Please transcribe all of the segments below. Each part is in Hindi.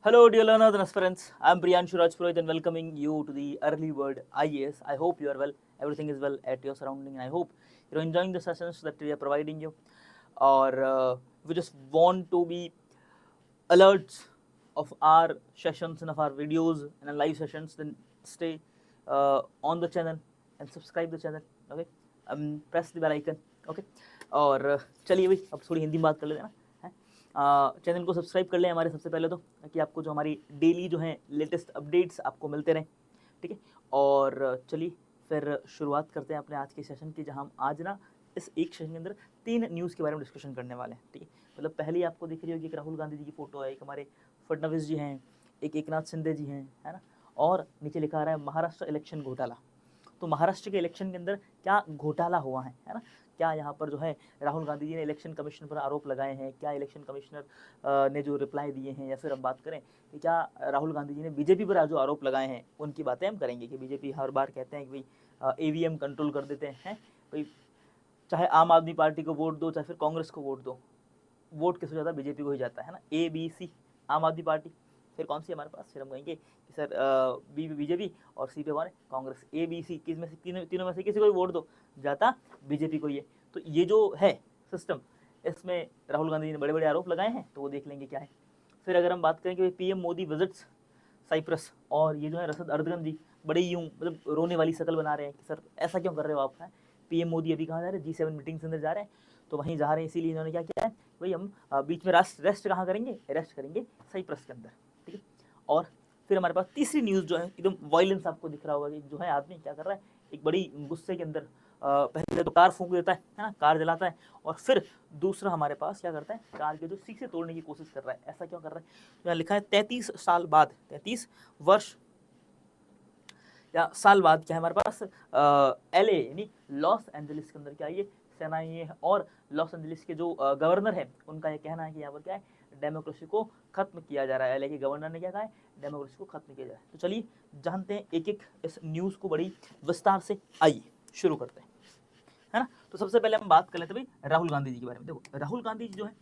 Hello, dear learners and aspirants. I'm Priyanshu Rajpurohit and welcoming you to the Early Bird IAS. I hope you are well. Everything is well at your surrounding, and I hope you're enjoying the sessions that we are providing you. Or we just want to be alerts of our sessions and of our videos and live sessions. Then stay on the channel and subscribe the channel. Okay, press the bell icon. Okay, और चलिए भाई अब थोड़ी हिंदी में बात कर लेते हैं ना. चैनल को सब्सक्राइब कर लें हमारे सबसे पहले तो, ताकि आपको जो हमारी डेली जो है लेटेस्ट अपडेट्स आपको मिलते रहें. ठीक है, और चलिए फिर शुरुआत करते हैं अपने आज के सेशन की, जहां हम आज ना इस एक सेशन के अंदर 3 न्यूज़ के बारे में डिस्कशन करने वाले हैं. ठीक है, मतलब पहले आपको दिख रही होगी एक राहुल गांधी जी की फोटो है, एक हमारे फडणवीस जी हैं, एक एकनाथ शिंदे जी हैं, है ना, और नीचे लिखा आ रहा है महाराष्ट्र इलेक्शन घोटाला. तो महाराष्ट्र के इलेक्शन के अंदर क्या घोटाला हुआ है ना, क्या यहाँ पर जो है राहुल गांधी जी ने इलेक्शन कमीशन पर आरोप लगाए हैं, क्या इलेक्शन कमिश्नर ने जो रिप्लाई दिए हैं, या फिर अब बात करें कि क्या राहुल गांधी जी ने बीजेपी पर जो आरोप लगाए हैं उनकी बातें हम करेंगे. कि बीजेपी हर बार कहते हैं कि भाई ईवीएम कंट्रोल कर देते हैं भाई, चाहे आम आदमी पार्टी को वोट दो चाहे फिर कांग्रेस को वोट दो, वोट किसको जाता है, बीजेपी को ही जाता है ना. ABC आम आदमी पार्टी, फिर कौन सी हमारे पास, फिर हम कहेंगे कि सर बी बीजेपी और सी पे कौन है, कांग्रेस. ABC किस में से, तीनों में से किसी को भी वोट दो, जाता बीजेपी को ही है. तो ये जो है सिस्टम, इसमें राहुल गांधी जी ने बड़े बड़े आरोप लगाए हैं, तो वो देख लेंगे क्या है. फिर अगर हम बात करें कि पीएम मोदी विजिट्स साइप्रस, और ये जो है रसद अर्दगन जी बड़े यूं मतलब रोने वाली शक्ल बना रहे हैं कि सर ऐसा क्यों कर रहे हो आप. पीएम मोदी अभी कहाँ जा रहे हैं, G7 मीटिंग के अंदर जा रहे हैं, तो वहीं जा रहे हैं. इसीलिए इन्होंने क्या किया है, भाई हम बीच में रेस्ट कहाँ करेंगे, रेस्ट करेंगे साइप्रस के अंदर. ठीक है, और फिर हमारे पास तीसरी न्यूज़ जो है एकदम वायलेंस, आपको दिख रहा होगा कि जो है आदमी क्या कर रहा है, एक बड़ी गुस्से के अंदर पहले तो कार फूंक देता है ना, कार जलाता है, और फिर दूसरा हमारे पास क्या करता है, कार के जो शीशे तोड़ने की कोशिश कर रहा है. ऐसा क्यों कर रहा है, तो यहाँ लिखा है 33 साल बाद, 33 वर्ष या साल बाद क्या है हमारे पास, LA यानी लॉस एंजलिस के अंदर क्या ये सेनाएं है, और लॉस एंजलिस के जो गवर्नर है उनका ये कहना है कि यहाँ पर क्या है, डेमोक्रेसी को खत्म किया जा रहा है. LA के गवर्नर ने क्या कहा है, डेमोक्रेसी को खत्म किया जा रहा है. तो चलिए जानते हैं एक एक इस न्यूज़ को बड़ी विस्तार से. आइए शुरू करते हैं, है ना. तो सबसे पहले हम बात कर लेते हैं भाई राहुल गांधी जी के बारे में. देखो राहुल गांधी जी जो है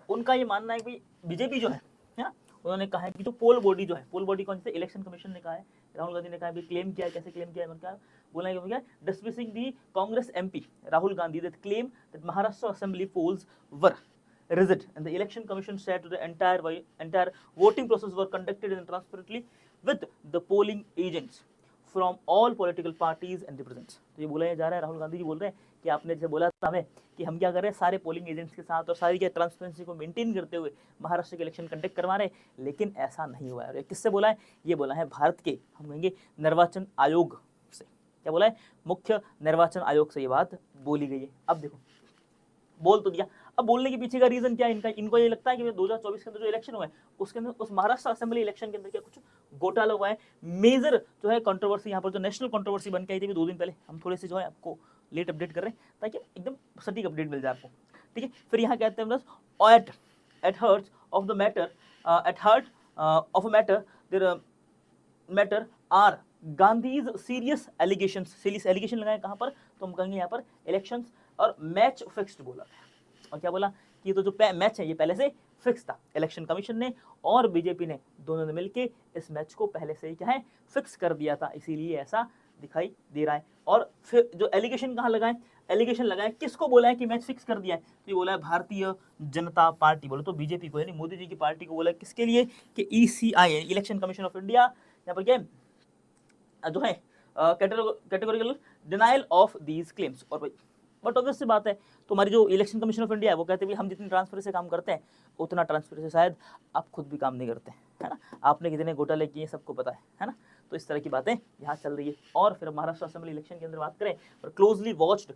उनका ये मानना है कि भाई बीजेपी जो है ना, उन्होंने कहा है कि जो पोल बॉडी जो है, पोल बॉडी कौन से, इलेक्शन कमीशन ने कहा है, राहुल गांधी ने कहा है, क्लेम किया है, कैसे क्लेम किया है, क्या बोला है, क्या dismissing the Congress MP Rahul Gandhi that claim that Maharashtra assembly polls were rigid and the election commission said to the entire voting process were conducted and transparently with the polling agents from all political parties and represents. तो ये बोला जा रहा है, राहुल गांधी जी बोल रहे हैं कि आपने जैसे बोला था हमें कि हम क्या कर रहे हैं, सारे पोलिंग एजेंट्स के साथ और सारी क्या ट्रांसपेरेंसी को मेंटेन करते हुए महाराष्ट्र के इलेक्शन कंडक्ट करवा रहे हैं, लेकिन ऐसा नहीं हुआ है. किससे बोला है, ये बोला है भारत के हम कहेंगे निर्वाचन आयोग से. क्या बोला है, मुख्य निर्वाचन आयोग से ये बात बोली गई है. अब देखो बोल तो दिया, अब बोलने के पीछे का रीजन क्या है इनको ये लगता है कि 2024 के अंदर जो इलेक्शन हुआ है उसके अंदर, उस महाराष्ट्र असेंबली इलेक्शन के अंदर क्या कुछ घोटाला हुआ है. मेजर जो है कंट्रोवर्सी, यहाँ पर जो नेशनल कंट्रोवर्सी बन के आई थी 2 दिन पहले, हम थोड़े से जो है आपको लेट अपडेट कर रहे हैं ताकि एकदम सटीक अपडेट मिल जाए आपको. ठीक है, फिर यहाँ कहते हैं बस at heart of the matter, at heart of a matter there matter are Gandhi's serious allegation लगाए कहाँ पर, तो हम कहेंगे यहाँ पर इलेक्शंस और मैच फिक्स्ड बोला है. और क्या बोला कि ये तो जो मैच है ये पहले से फिक्स था, इलेक्शन कमीशन ने और बीजेपी ने दोनों ने मिलकर इस मैच को पहले से ही क्या है फिक्स कर दिया था, इसीलिए ऐसा दिखाई दे रहा है. और फिर जो एलिगेशन कहाँ लगाए, एलिगेशन लगाए किसको बोला है कि मैच फिक्स कर दिया है, तो ये बोला है भारतीय जनता पार्टी, बोलो तो बीजेपी को, यानी मोदी जी की पार्टी को बोला है. किसके लिए कि ECI election commission of India, यहाँ पर क्या जो है categorical denial of these claims. और भाई बट ऑब्वियस सी बात है, तो हमारी जो इलेक्शन कमीशन ऑफ इंडिया है वो कहते हैं हम जितनी ट्रांसपेरेंसी से काम करते हैं उतना ट्रांसपेरेंसी शायद आप खुद भी काम नहीं करते, है ना. आपने कितने घोटाले किए सबको पता है ना. तो इस तरह की बातें यहाँ चल रही है. और फिर महाराष्ट्र असेंबली इलेक्शन के अंदर बात करें, और closely watched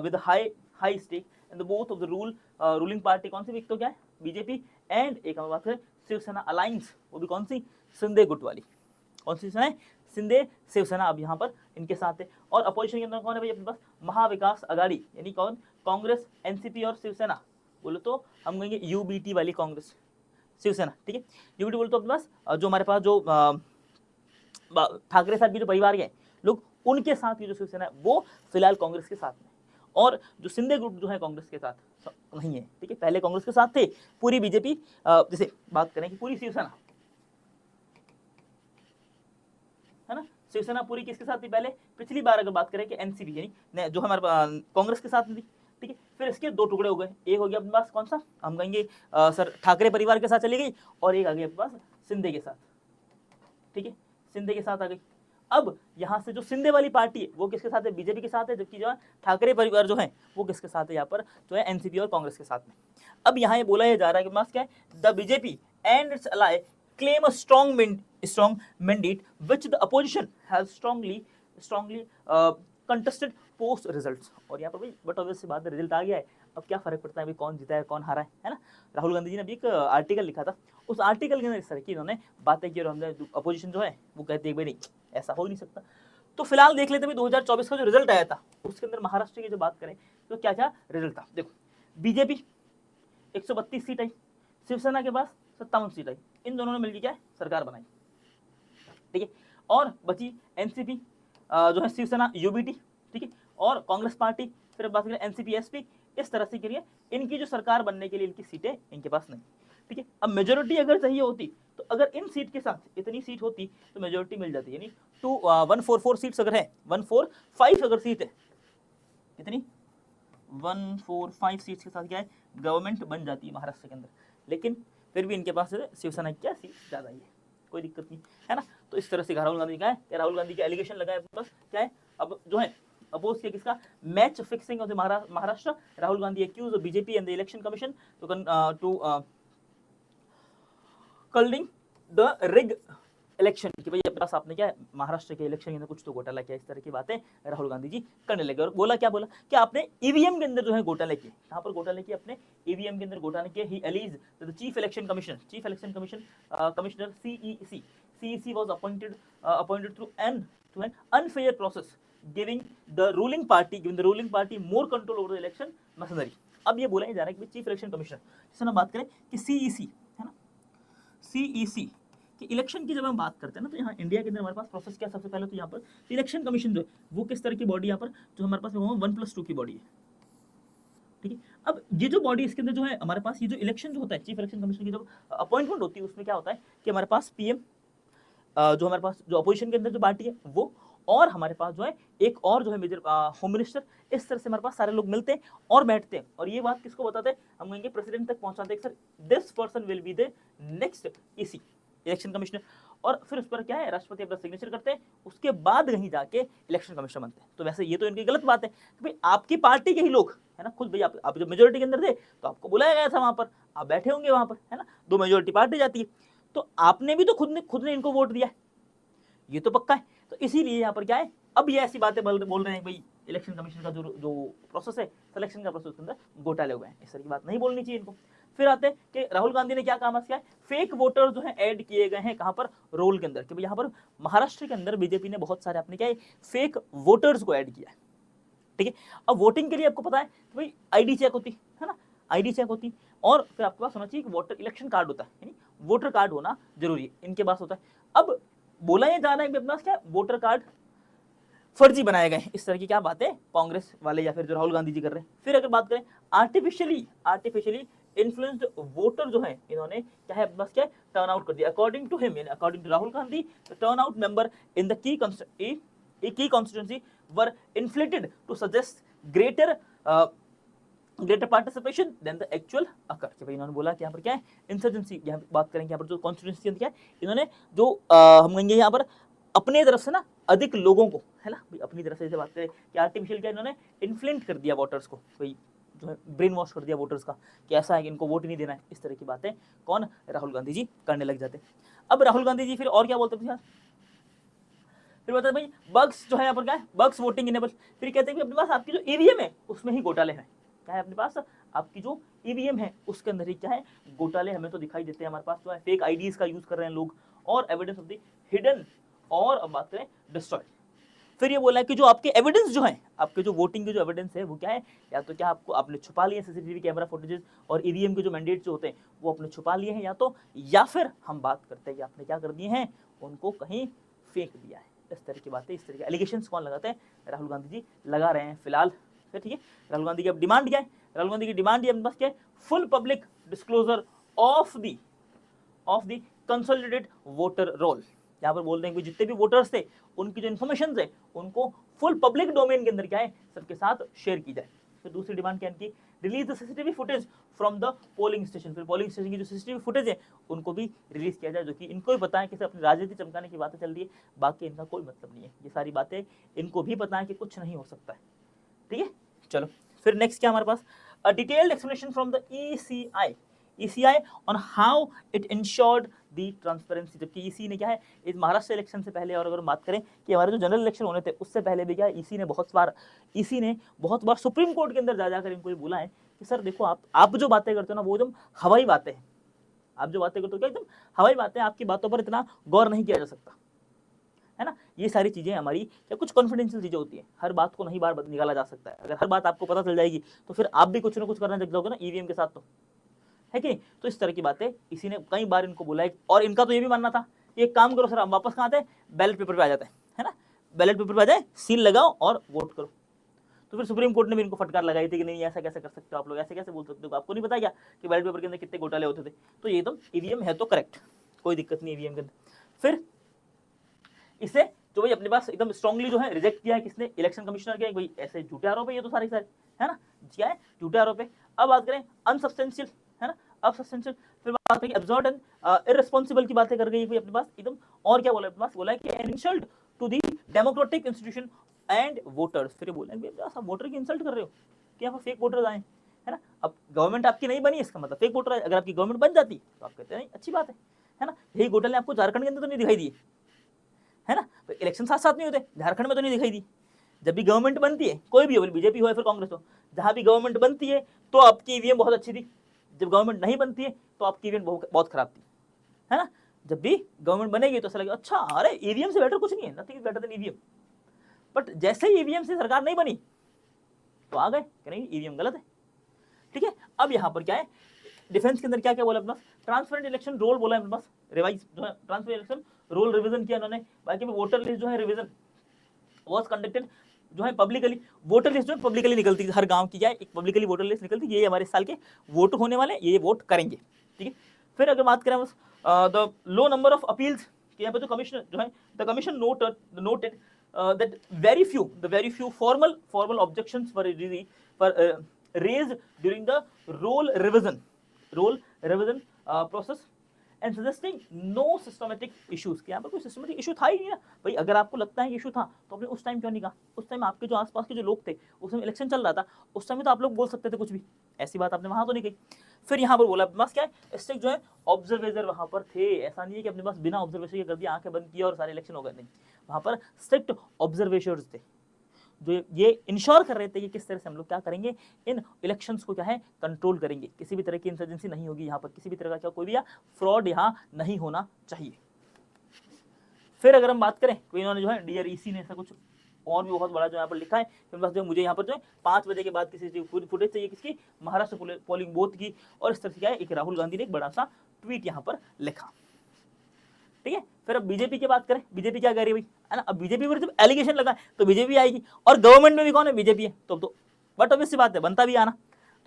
with high stake in the both of the ruling party, कौन सी भी, तो क्या है बीजेपी, एंड एक हम बात करें शिवसेना अलायंस, वो भी कौन सी, शिंदे गुट वाली, कौन सी है, शिंदे शिवसेना अब यहाँ पर इनके साथ है. और अपोजिशन के अंदर कौन है भाई अपने पास, महाविकास आघाड़ी, यानी कौन, कांग्रेस, NCP और शिवसेना, बोलो तो हम कहेंगे UBT वाली कांग्रेस शिवसेना. ठीक है, UBT बोलो तो अपने पास जो हमारे पास जो ठाकरे साहब की जो परिवार है लोग, उनके साथ की जो शिवसेना है वो फिलहाल कांग्रेस के साथ में, और जो शिंदे ग्रुप जो है कांग्रेस के साथ नहीं है. ठीक है, पहले कांग्रेस के साथ थे पूरी बीजेपी, जैसे बात करें कि पूरी शिवसेना शिवसेना पूरी किसके साथ थी पहले, पिछली बार अगर बात करें कि एनसीपी यानी जो हमारे कांग्रेस के साथ थी, ठीक है। फिर इसके दो टुकड़े हो गए, एक हो गया अपने पास कौन सा, हम कहेंगे सर ठाकरे परिवार के साथ चली गई, और एक आ गई अपने पास शिंदे के साथ, ठीक है, शिंदे के साथ आ गई। अब यहाँ से जो शिंदे वाली पार्टी है वो किसके साथ है, बीजेपी के साथ है, जबकि जो है ठाकरे परिवार जो है वो किसके साथ है, यहाँ पर जो है एनसीपी और कांग्रेस के साथ में। अब यहाँ ये बोला जा रहा है कि पास क्या है, the BJP and its ally claim a strong mandate which the opposition has strongly contested post results। और यहाँ पर भाई बट ऑब्वियस सी बात है, रिजल्ट आ गया है, अब क्या फर्क पड़ता है भाई कौन जीता है कौन हारा है ना। राहुल गांधी जी ने अभी एक आर्टिकल लिखा था, उस आर्टिकल के अंदर इस तरह की इन्होंने बातें की, और हमने अपोजिशन जो है वो कहती है भाई नहीं ऐसा हो नहीं सकता। तो फिलहाल देख लेते हैं 2024 का जो रिजल्ट आया था उसके अंदर महाराष्ट्र की जो बात करें तो क्या क्या रिजल्ट था। देखो बीजेपी 132 सीट आई, शिवसेना के पास 57 सीट आई, इन दोनों ने मिलकर क्या है सरकार बनाई, ठीक है। और बची एनसीपी जो है शिवसेना यूबीटी, ठीक है, और कांग्रेस पार्टी, फिर बात करें एनसीपी एसपी, इस तरह से करिए इनकी जो सरकार बनने के लिए इनकी सीटें इनके पास नहीं, ठीक है। अब मेजोरिटी अगर चाहिए होती तो अगर इन सीट के साथ इतनी सीट होती तो मेजोरिटी मिल जाती, यानी 144 सीट्स अगर है, 145 अगर सीट है, कितनी 145 सीट्स के साथ क्या है गवर्नमेंट बन जाती है महाराष्ट्र के अंदर। लेकिन फिर भी इनके पास शिवसेना की क्या सीट ज़्यादा ही है, कोई दिक्कत नहीं है ना। तो इस तरह से राहुल गांधी का है, राहुल गांधी का एलिगेशन लगा है बस क्या है, अब जो है अपोज किया किसका, match fixing of the Maharashtra. Rahul Gandhi accuse BJP and the election commission to colluding the rig election, कि भाई अपने पास आपने क्या है महाराष्ट्र के इलेक्शन के अंदर कुछ तो घोटाला किया, इस तरह की बातें राहुल गांधी जी करने लगे। और बोला क्या, बोला कि आपने ईवीएम के अंदर जो है घोटाले किए, कहां पर घोटाले किए, अपने ईवीएम के अंदर घोटाले किए। He allege the chief election commissioner CEC was appointed through an unfair process, giving the ruling party more control over the election machinery। अब ये बोला जा रहा है कि चीफ इलेक्शन कमिश्नर, जिससे हम बात करें कि CEC है ना, CEC कि इलेक्शन की जब हम बात करते हैं ना, तो यहाँ इंडिया के अंदर हमारे पास प्रोसेस क्या, सबसे पहले तो यहाँ पर इलेक्शन कमीशन जो है वो किस तरह की बॉडी, यहाँ पर जो हमारे पास 1+2 की बॉडी है, ठीक है। अब ये जो बॉडी इसके अंदर जो है हमारे पास ये जो इलेक्शन जो होता है चीफ इलेक्शन कमीशन की जब अपॉइंटमेंट होती है उसमें क्या होता है कि हमारे पास पीएम जो हमारे पास जो अपोजिशन के अंदर जो पार्टी है वो, और हमारे पास जो है एक और जो है मेजर होम मिनिस्टर, इस तरह से हमारे पास सारे लोग मिलते हैं और बैठते हैं, और ये बात किसको बताते हैं, हम कहेंगे प्रेसिडेंट तक पहुंचाते हैं, sir this person will be the next EC election commissioner. और फिर उस पर क्या है राष्ट्रपति अपना सिग्नेचर करते हैं, उसके बाद कहीं जाके इलेक्शन कमिश्नर बनते हैं। तो वैसे ये तो इनकी गलत बात है कि भाई आपकी पार्टी के ही लोग है ना, खुद भाई आप जब मेजोरिटी के अंदर थे तो आपको बुलाया गया था, वहां पर आप बैठे होंगे वहां पर है ना, दो मेजोरिटी पार्टी जाती है, तो आपने भी तो खुद ने इनको वोट दिया है, ये तो पक्का है। तो इसीलिए यहाँ पर क्या है, अब ये ऐसी बातें बोल रहे हैं भाई इलेक्शन कमीशन का जो प्रोसेस है सिलेक्शन का प्रोसेस के अंदर घोटाले हुए हैं, इस तरह की बात नहीं बोलनी चाहिए इनको। फिर आते हैं कि राहुल गांधी ने क्या काम किया है, फेक वोटर जो है ऐड किए गए हैं कहां पर, रोल के अंदर, कि भाई यहाँ पर महाराष्ट्र के अंदर बीजेपी ने बहुत सारे अपने क्या है फेक वोटर्स को ऐड किया है, ठीक है। अब वोटिंग के लिए आपको पता है कि भाई आईडी चेक होती है ना, आईडी चेक होती, और फिर आपके पास होना चाहिए कि वोटर इलेक्शन कार्ड होता है, यानी वोटर कार्ड होना जरूरी है, इनके पास होता है। अब बोला ये जा रहा है कि अपने पास क्या वोटर कार्ड फर्जी बनाए गए, इस तरह की क्या बातें कांग्रेस वाले या फिर जो राहुल गांधी जी कर रहे हैं। फिर अगर बात करें आर्टिफिशियली इन्फ्लुएंस्ड वोटर जो है, इन्होंने क्या है अपने पास क्या टर्न आउट कर दिया, according to him, according to Rahul Gandhi, turn out member in the key constituency were inflated to suggest greater participation than the actual occur, कि भाई इन्होंने बोला कि यहाँ पर क्या है इंसर्जेंसी, यहाँ बात करेंगे यहाँ पर जो कॉन्स्टिट्यूंसी क्या है, इन्होंने जो हम कहेंगे यहाँ पर अपने तरफ से ना अधिक लोगों को है ना, भाई अपनी तरफ से जैसे बात करें कि आर्टिफिशियल क्या इन्होंने इन्फ्लुएंट कर दिया वोटर्स को, भाई जो है ब्रेन वॉश कर दिया वोटर्स का कि ऐसा है कि इनको वोट नहीं देना है, इस तरह की बातें कौन राहुल गांधी जी करने लग जाते। अब राहुल गांधी जी फिर और क्या बोलते हैं, फिर बताते भाई बग्स जो है यहाँ पर क्या है, बग्स वोटिंग इनेबल, फिर कहते हैं कि अपने पास आपकी जो ईवीएम है उसमें ही घोटाले हैं, क्या है अपने पास आपकी जो ईवीएम है उसके अंदर ही क्या है घोटाले हमें तो दिखाई देते हैं, हमारे पास जो है फेक आईडीज का यूज कर रहे हैं लोग, और एविडेंस ऑफ द हिडन, और अब बात करें डिस्ट्रॉय। फिर ये बोला है कि जो आपके एविडेंस जो है, आपके जो वोटिंग के जो एविडेंस है वो क्या है, या तो क्या आपको आपने छुपा लिए सीसीटीवी कैमरा फुटेजेस और ईवीएम के जो मैंडेट जो होते हैं वो आपने छुपा लिए हैं, या फिर हम बात करते हैं कि आपने क्या कर दिए हैं, उनको कहीं फेंक दिया है, इस तरह की बातें, इस तरह के एलिगेशंस कौन लगाते हैं, राहुल गांधी जी लगा रहे हैं फिलहाल। फिर ठीक है, राहुल गांधी की अब डिमांड क्या है, राहुल गांधी की डिमांड ये बस क्या है, full public disclosure of the consolidated voter roll, यहाँ पर बोल रहे हैं कि जितने भी वोटर्स थे उनकी जो इन्फॉर्मेशन है उनको फुल पब्लिक डोमेन के अंदर क्या है सबके साथ शेयर की जाए। फिर दूसरी डिमांड क्या इनकी, release the CCTV footage from the polling station. फिर पोलिंग स्टेशन की जो सीसीटीवी फुटेज है उनको भी रिलीज किया जाए, जो कि इनको भी पता है कि अपनी राजनीति चमकाने की बातें चल रही है, बाकी इनका कोई मतलब नहीं है। ये सारी बातें इनको भी पता है कि कुछ नहीं हो सकता है। ठीक है, चलो फिर नेक्स्ट क्या हमारे पास, a detailed explanation from the ECI on how it ensured the transparency. जबकि ईसी ने क्या है इस महाराष्ट्र इलेक्शन से पहले, और अगर बात करें कि हमारे जो जनरल इलेक्शन होने थे उससे पहले भी क्या ईसी ने बहुत बार सुप्रीम कोर्ट के अंदर जा जाकर इनको बोला है कि सर देखो आप जो बातें करते हो ना वो एकदम हवाई बातें हैं, आप जो बातें करते हो क्या एकदम हवाई बातें, आपकी बातों पर इतना गौर नहीं किया जा सकता है ना। ये सारी चीजें हमारी क्या कुछ कॉन्फिडेंशियल चीजें होती हैं, हर बात को नहीं बार निकाला जा सकता है। अगर हर बात आपको पता चल जाएगी तो फिर आप भी कुछ ना कुछ करना लग जाओगे ना ईवीएम के साथ, तो है कि नहीं। तो इस तरह की बातें इसी ने कई बार इनको बोला है, और इनका तो ये भी मानना था कि एक काम करो सर, हम वापस कहाँ आते हैं, बैलेट पेपर पे आ जाते हैं, है ना, बैलेट पेपर पे आ जाए, सील लगाओ और वोट करो। तो फिर सुप्रीम कोर्ट ने भी इनको फटकार लगाई थी कि नहीं ऐसा कैसे कर सकते हो आप लोग, ऐसे कैसे बोल सकते हो, आपको नहीं पता क्या कि बैलेट पेपर के अंदर कितने घोटाले होते थे। तो ये तो ईवीएम है तो करेक्ट, कोई दिक्कत नहीं ईवीएम के अंदर। फिर इसे जो भाई अपने पास एकदम स्ट्रांगली जो है रिजेक्ट किया है किसने, इलेक्शन कमिश्नर के, भाई ऐसे झूठे आरोप है ये तो सारे है ना, क्या है झूठे आरोप है। अब बात करें अनसब्सटेंशियल, है ना, अब सब्सटेंशियल। फिर बात करें अब्सर्ड एंड इररिस्पांसिबल की बातें कर गई कोई अपने पास एकदम। और क्या बोला अपने पास, बोला है कि an insult to the democratic institution and voters. फिर बोला है आप वोटर की इंसल्ट कर रहे हो कि यहाँ पर फेक वोटर्स आए, है ना। अब गवर्नमेंट आपकी नहीं बनी इसका मतलब फेक वोटर है, अगर आपकी गवर्नमेंट बन जाती तो आप कहते हैं नहीं अच्छी बात है ना। यही घोटाले आपको झारखंड के अंदर तो नहीं दिखाई दिए, है ना, तो इलेक्शन साथ साथ नहीं होते, झारखंड में तो नहीं दिखाई दी। जब भी गवर्नमेंट बनती है, कोई भी हो, बीजेपी हो या फिर कांग्रेस हो, जहां भी गवर्नमेंट बनती है तो आपकी ईवीएम बहुत अच्छी थी, जब गवर्नमेंट नहीं बनती है तो आपकी ईवीएम बहुत खराब थी, है ना। जब भी गवर्नमेंट बनेगी तो ऐसा लगेगा अच्छा अरे ईवीएम से बेटर कुछ नहीं है, nothing is better than EVM. But जैसे ही ईवीएम से सरकार नहीं बनी तो आ गए कि नहीं ईवीएम गलत है। ठीक है, अब यहाँ पर क्या है, डिफेंस के अंदर क्या क्या बोला अपने पास, ट्रांसपेरेंट इलेक्शन रोल बोला अपने पास, रिवाइज जो है ट्रांसपेरेंट इलेक्शन रोल रिवीजन किया उन्होंने। बाकी में वोटर लिस्ट जो है रिवीजन वाज कंडक्टेड जो है पब्लिकली, वोटर लिस्ट जो है पब्लिकली निकलती है, हर गांव की क्या है एक पब्लिकली वोटर लिस्ट निकलती है, ये हमारे साल के वोट होने वाले, ये वोट करेंगे। ठीक है, फिर अगर बात करें the low number of appeals, यहाँ पे जो कमिश्नर जो है the commission noted that very few formal objections were raised during the roll revision process and suggesting no systematic issues। कि यहाँ पर कोई सिस्टमेटिक इशू था ही नहीं ना भाई, अगर आपको लगता है कि इशू था तो आपने उस टाइम क्यों नहीं कहा, उस टाइम आपके जो आसपास के जो लोग थे, उस टाइम इलेक्शन चल रहा था, उस टाइम में तो आप लोग बोल सकते थे कुछ भी, ऐसी बात आपने वहां तो नहीं कही। फिर यहाँ पर बोला अपने पास क्या है स्ट्रिक्ट जो है ऑब्जर्वेटर वहां पर थे, ऐसा नहीं है कि अपने पास बिना ऑब्जर्वेशन के कर दिया, आंखें बंद किया और सारे इलेक्शन हो गए, नहीं, वहां पर स्ट्रिक्ट ऑब्जर्वेशर्स थे जो ये इंश्योर कर रहे थे कि किस तरह से हम लोग क्या करेंगे, इन इलेक्शंस को क्या है कंट्रोल करेंगे, किसी भी तरह की इंसर्जेंसी नहीं होगी यहाँ पर, किसी भी तरह का क्या कोई भी फ्रॉड यहाँ नहीं होना चाहिए। फिर अगर हम बात करें तो इन्होंने जो है डियर ईसी ने ऐसा कुछ और भी बहुत बड़ा जो यहाँ पर लिखा है, तो बस जो मुझे यहाँ पर जो है 5 बजे के बाद किसी फुटेज चाहिए किसकी, महाराष्ट्र पोलिंग बूथ की, और इस तरह से क्या है एक राहुल गांधी ने एक बड़ा सा ट्वीट यहाँ पर लिखा। ठीक है, फिर अब बीजेपी की बात करें, बीजेपी क्या कह रही है भाई, है ना, अब बीजेपी पर जब एलिगेशन लगा तो बीजेपी आएगी, और गवर्नमेंट में भी कौन है, बीजेपी है, तो बट ऑब्वियस सी बात है बनता भी आना,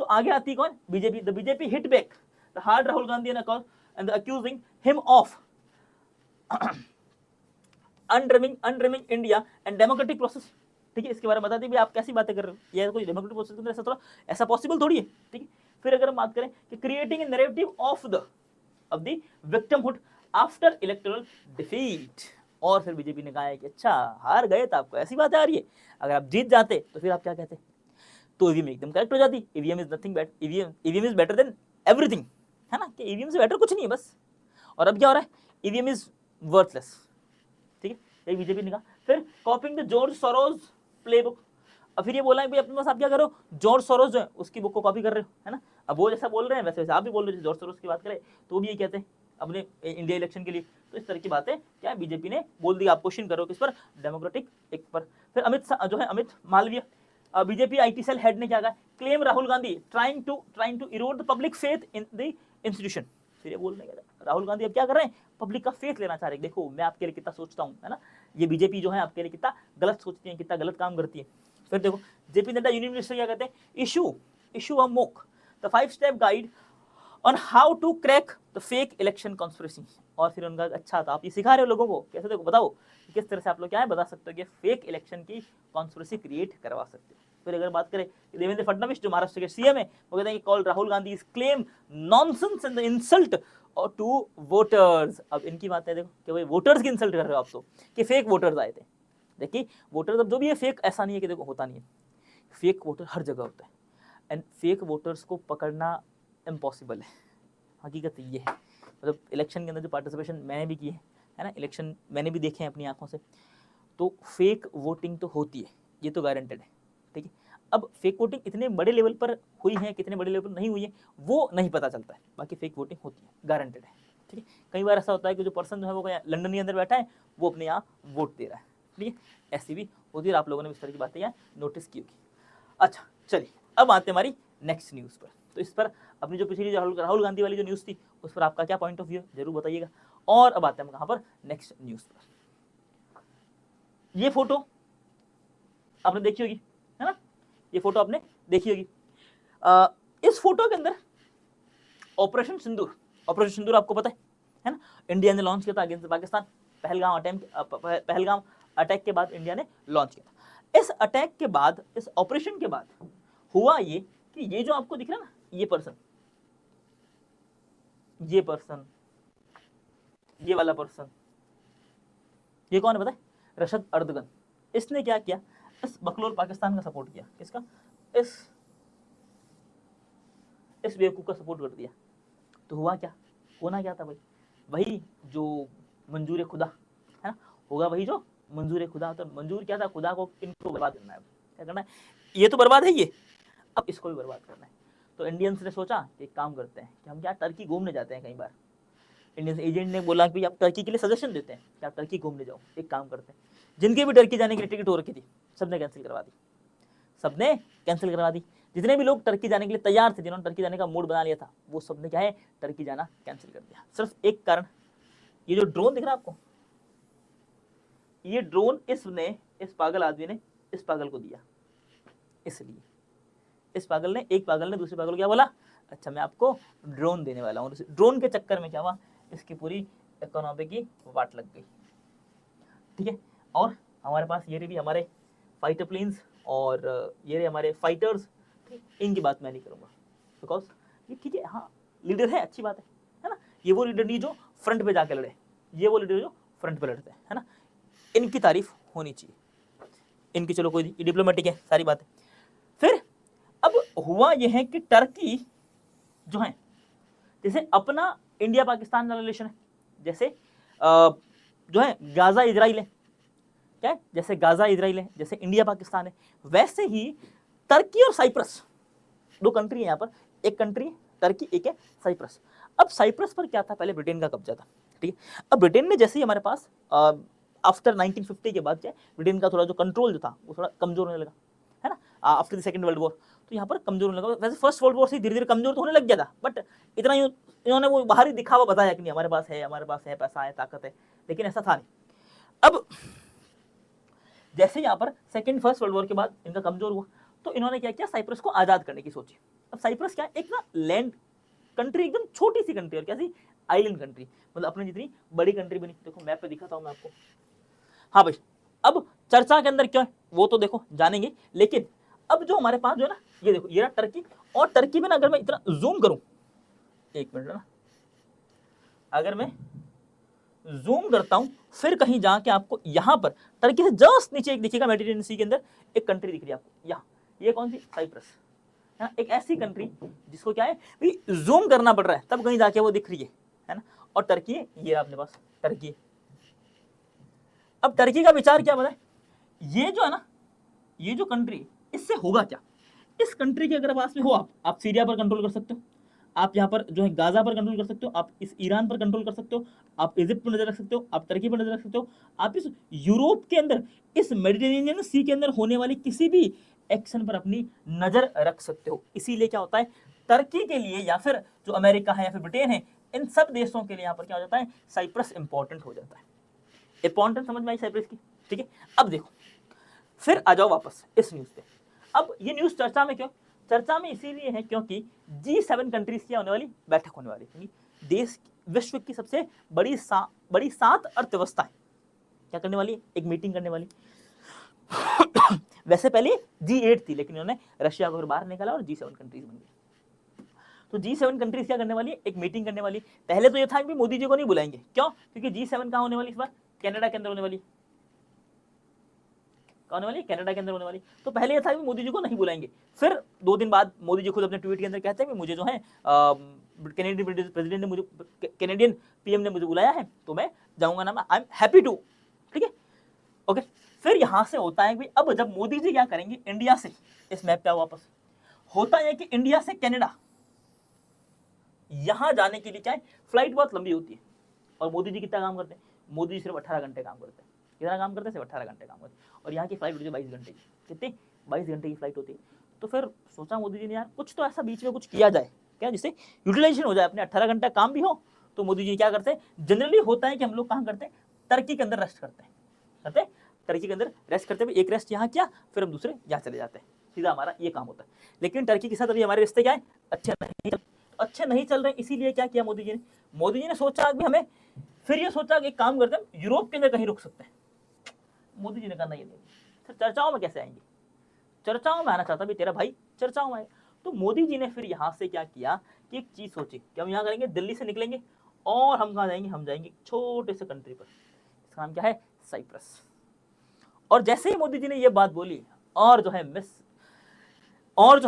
तो आगे आती है कौन, BJP. The BJP hit back the hard Rahul Gandhi and accusing him of undermining India and democratic process. ठीक है, इसके बारे में बता दी आप कैसी बातें कर रहे हो, ये कोई डेमोक्रेटिक प्रोसेस के अंदर ऐसा थोड़ा ऐसा पॉसिबल थोड़ी है। ठीक है, फिर अगर हम बात करें कि creating a narrative of the victimhood after electoral defeat, और फिर बीजेपी ने कहा है कि अच्छा हार गए तो आपको ऐसी बात आ रही है, अगर आप जीत जाते तो फिर आप क्या कहते, तो ईवीएम एकदम करेक्ट हो जाती, EVM is nothing but EVM is better than everything, है ना, कि ईवीएम से बेटर कुछ नहीं है बस। और अब क्या हो रहा है, ईवीएम इज वर्थलेस। ठीक है, यही बीजेपी ने कहा। फिर copying the George Soros playbook, अब फिर ये बोला है भाई अपने पास आप क्या करो, जॉर्ज सोरोस जो है उसकी बुक को कॉपी कर रहे हो, है ना। अब वो जैसा बोल रहे हैं वैसे वैसे आप भी बोल रहे हो, जॉर्ज सोरोस की बात करें तो भी ये कहते हैं अपने इंडिया इलेक्शन के लिए, तो इस तरह की बातें क्या बीजेपी ने बोल दी। आप क्वेश्चन करो किस पर, डेमोक्रेटिक एक पर। फिर Amit Malviya BJP IT cell head ने क्या कहा, claim Rahul Gandhi trying to erode the public faith in the institution. फिर ये बोल रहे हैं राहुल गांधी अब क्या कर रहे हैं, पब्लिक का फेथ लेना चाह रहे हैं, देखो मैं आपके लिए कितना सोचता हूँ, है ना, ये बीजेपी जो है आपके लिए कितना गलत सोचती है, कितना गलत काम करती है। फिर देखो जेपी नड्डा यूनियन मिनिस्टर क्या कहते हैं, issue a mock the 5 step guide on how to crack the fake election conspiracy. और फिर उनका अच्छा था, आप ये सिखा रहे हो लोगों को, कैसे देखो बताओ किस तरह से आप लोग क्या है बता सकते हो कि फेक इलेक्शन की कॉन्स्पिरेसी क्रिएट करवा सकते हो। फिर अगर बात करें देवेंद्र फडणवीस जो महाराष्ट्र के सीएम है, वो कहते हैं कि call Rahul Gandhi is claim nonsense and insult और टू वोटर्स। अब इनकी बात है देखो कि भाई वोटर्स की इंसल्ट कर रहे हो आप तो, कि फेक वोटर्स आए थे। देखिए वोटर्स अब जो भी है फेक, ऐसा नहीं है कि देखो होता नहीं है, फेक वोटर हर जगह होता है एंड फेक वोटर्स को पकड़ना इम्पॉसिबल है। हकीकत ये है, मतलब इलेक्शन के अंदर जो पार्टिसिपेशन मैंने भी की है ना, इलेक्शन मैंने भी देखे हैं अपनी आंखों से, तो फेक वोटिंग तो होती है, ये तो गारंटेड है। ठीक है, अब फेक वोटिंग इतने बड़े लेवल पर हुई है, कितने बड़े लेवल पर नहीं हुई है वो नहीं पता चलता है, बाकी फेक वोटिंग होती है, गारंटेड है। ठीक है, कई बार ऐसा होता है कि जो पर्सन जो है वो लंदन के अंदर बैठा है, वो अपने यहाँ वोट दे रहा है। ठीक है, ऐसी भी होती है, आप लोगों ने इस तरह की बातें यहाँ नोटिस की होगी। अच्छा चलिए, अब आते हैं हमारी नेक्स्ट न्यूज़ पर। तो इस पर अपनी जो पिछली राहुल गांधी वाली जो न्यूज़ थी, उस पर आपका क्या पॉइंट ऑफ व्यू है जरूर बताइएगा। और अब आते हैं हम कहाँ पर, नेक्स्ट न्यूज़ पर। ये फोटो आपने देखी होगी, है ना, ये फोटो आपने देखी होगी। इस फोटो के अंदर ऑपरेशन सिंदूर आपको पता है ना, इंडिया ने लॉन्च किया था अगेंस्ट पाकिस्तान। पहलगाम अटैक के बाद इंडिया ने लॉन्च किया था। इस अटैक के बाद, इस ऑपरेशन के बाद हुआ ये कि ये जो आपको दिख रहा है ना, ये पर्सन, ये वाला पर्सन, ये कौन है पता है? रशद अर्दगन। इसने क्या किया, इस बकलोल पाकिस्तान का सपोर्ट किया। किसका? इस बेवकूफ का सपोर्ट कर दिया। तो हुआ क्या, होना क्या था भाई, वही जो मंजूर खुदा है ना, होगा वही जो मंजूर खुदा। तो मंजूर क्या था, खुदा को इनको बर्बाद करना है। क्या करना है, ये तो बर्बाद है ये, अब इसको भी बर्बाद करना है। तो इंडियंस ने सोचा कि एक काम करते हैं कि हम क्या टर्की घूमने जाते हैं। कई बार इंडियन एजेंट ने बोला कि आप टर्की के लिए सजेशन देते हैं कि आप टर्की घूमने जाओ। एक काम करते हैं, जिनके भी टर्की जाने की टिकट हो रखी थी सबने कैंसिल करवा दी, जितने भी लोग टर्की जाने के लिए तैयार थे, जिन्होंने टर्की जाने का मूड बना लिया था, वो सबने क्या है टर्की जाना कैंसिल कर दिया। सिर्फ एक कारण, ये जो ड्रोन दिख रहा है आपको, ये ड्रोन इसने, इस पागल आदमी ने इस पागल को दिया। इसलिए इस पागल ने, एक पागल ने दूसरे पागल को क्या बोला, अच्छा मैं आपको ड्रोन देने वाला हूँ। ड्रोन के चक्कर में क्या हुआ, इसकी पूरी इकोनॉमी की वाट लग गई। ठीक है, और हमारे पास ये भी हमारे फाइटर प्लेन्स और ये रहे हमारे फाइटर्स, इनकी बात मैं नहीं करूँगा बिकॉज ये ठीक है, हाँ लीडर है, अच्छी बात है ना। ये वो लीडर नहीं जो फ्रंट पे जाके लड़े, ये वो लीडर जो फ्रंट पे लड़ते हैं, है ना। इनकी तारीफ होनी चाहिए, इनकी चलो कोई डिप्लोमेटिक है सारी बातें। फिर अब हुआ यह है कि टर्की जो है, जैसे अपना इंडिया पाकिस्तान का रिलेशन है, जैसे जो है गाजा इजराइल है, क्या है, जैसे गाजा इजराइल है, जैसे इंडिया पाकिस्तान है, वैसे ही टर्की और साइप्रस दो कंट्री है यहाँ पर। एक कंट्री है टर्की, एक है साइप्रस। अब साइप्रस पर क्या था, पहले ब्रिटेन का कब्जा था। ठीक है, अब ब्रिटेन ने जैसे ही हमारे पास आफ्टर 1950 के बाद क्या ब्रिटेन का थोड़ा जो कंट्रोल जो था वो थोड़ा कमजोर होने लगा, है ना, after the second world war. तो यहाँ पर कमजोर होने लगा। वैसे फर्स्ट वर्ल्ड वॉर से धीरे धीरे कमजोर तो होने लग गया था, बट इतना ही इन्होंने वो बाहरी दिखावा बताया कि नहीं हमारे पास है पैसा है, ताकत है, लेकिन ऐसा था नहीं। अब जैसे यहाँ पर सेकंड फर्स्ट वर्ल्ड वॉर के बाद इनका कमजोर हुआ, तो इन्होंने क्या किया, साइप्रस को आजाद करने की सोची। अब साइप्रस क्या, एक ना लैंड कंट्री, एकदम छोटी सी कंट्री, और कैसी आइलैंड कंट्री, मतलब अपनी जितनी बड़ी कंट्री बनी। देखो मैप पे दिखाता हूँ मैं आपको। हाँ भाई, अब चर्चा के अंदर क्या है वो तो देखो जानेंगे, लेकिन अब जो हमारे पास जो है ना, ये देखो ये रहा टर्की, और टर्की में ना अगर मैं इतना जूम करूं, एक मिनट ना, अगर मैं जूम करता हूं, फिर कहीं जाके आपको यहां पर टर्की से जस्ट नीचे एक दिखेगा, मेडिटेरेनियन सी के अंदर एक कंट्री दिख रही है आपको यहाँ, ये कौन सी, साइप्रस, है ना। एक ऐसी कंट्री जिसको क्या है भाई जूम करना पड़ रहा है तब कहीं जाके वो दिख रही है ना। और टर्की है, ये अपने पास टर्की। अब टर्की का विचार क्या बताए, ये जो है ना, ये जो कंट्री, इससे होगा क्या, इस कंट्री के अगर पास में हो आप सीरिया पर कंट्रोल कर सकते हो, आप यहाँ पर जो है गाजा पर कंट्रोल कर सकते हो, आप इस ईरान पर कंट्रोल कर सकते हो, आप इजिप्ट पर नजर रख सकते हो, आप टर्की पर नजर रख सकते हो, आप इस यूरोप के अंदर, इस मेडिटेरेनियन सी के अंदर होने वाली किसी भी एक्शन पर अपनी नजर रख सकते हो। इसीलिए क्या होता है, टर्की के लिए या फिर जो अमेरिका है या फिर ब्रिटेन है, इन सब देशों के लिए यहाँ पर क्या हो जाता है, साइप्रस इंपॉर्टेंट हो जाता है। इंपॉर्टेंट समझ में आई साइप्रस की। ठीक है, अब देखो फिर आ जाओ वापस इस न्यूज पे। अब ये न्यूज चर्चा में क्यों, चर्चा में इसीलिए है क्योंकि G7 कंट्रीज की होने वाली बैठक होने वाली है। देश विश्व की सबसे बड़ी 7 अर्थव्यवस्था है क्या करने वाली, एक मीटिंग करने वाली। वैसे पहले G8 थी, लेकिन उन्होंने रशिया को बाहर निकाला और G7 कंट्रीज बन गई। तो G7 कंट्रीज क्या करने वाली है, एक मीटिंग करने वाली। पहले तो ये था कि मोदी जी को नहीं बुलाएंगे, क्यों, क्योंकि G7 कहाँ होने वाली इस बार, कनाडा के अंदर होने वाली। होने वाली कनाडा के अंदर होने वाली। तो पहले ये था कि मोदी जी को नहीं बुलाएंगे। फिर 2 दिन बाद मोदी जी खुद अपने ट्वीट के अंदर कहते हैं कि मुझे जो है कैनेडियन प्रेसिडेंट ने मुझे, कैनेडियन पीएम ने मुझे बुलाया है, तो मैं जाऊंगा ना, आई एम हैप्पी टू। ठीक है, ओके। फिर यहां से होता है कि अब जब मोदी जी क्या करेंगे, इंडिया से इस मैप पे वापस होता है कि इंडिया से कनाडा यहां जाने के लिए क्या है, फ्लाइट बहुत लंबी होती है। और मोदी जी कितना काम करते हैं, मोदी जी सिर्फ 18 घंटे काम करते हैं। कितना काम करते हैं, सिर्फ 18 घंटे काम करते हैं। और यहाँ की फ्लाइट होती है 22 घंटे की। कितनी, 22 घंटे की फ्लाइट होती है। तो फिर सोचा मोदी जी ने, यार कुछ तो ऐसा बीच में कुछ किया जाए क्या, जिससे यूटिलाइजेशन हो जाए, अपने 18 घंटा काम भी हो। तो मोदी जी क्या करते हैं, जनरली होता है कि हम लोग कहाँ करते हैं, टर्की के अंदर रेस्ट करते हैं, टर्की के अंदर रेस्ट करते हुए एक रेस्ट यहाँ किया, फिर हम दूसरे यहाँ चले जाते हैं, सीधा हमारा ये काम होता है। लेकिन टर्की के साथ अभी हमारे रिश्ते क्या है, अच्छे नहीं चल रहे। इसीलिए क्या किया मोदी जी ने सोचा कि हमें, फिर ये सोचा कि एक काम करते हैं, यूरोप के अंदर कहीं रुक सकते हैं। मोदी जी ने कहा नहीं, फिर चर्चाओं में कैसे आएंगे, चर्चाओं में आना चाहता भी तेरा भाई, चर्चाओं में। तो मोदी जी ने फिर यहाँ से क्या किया कि एक चीज सोची कि हम यहाँ करेंगे, दिल्ली से निकलेंगे और हम कहाँ जाएंगे, हम जाएंगे छोटे से कंट्री पर, इसका नाम क्या है, साइप्रस। और जैसे ही मोदी जी ने ये बात बोली, और जो है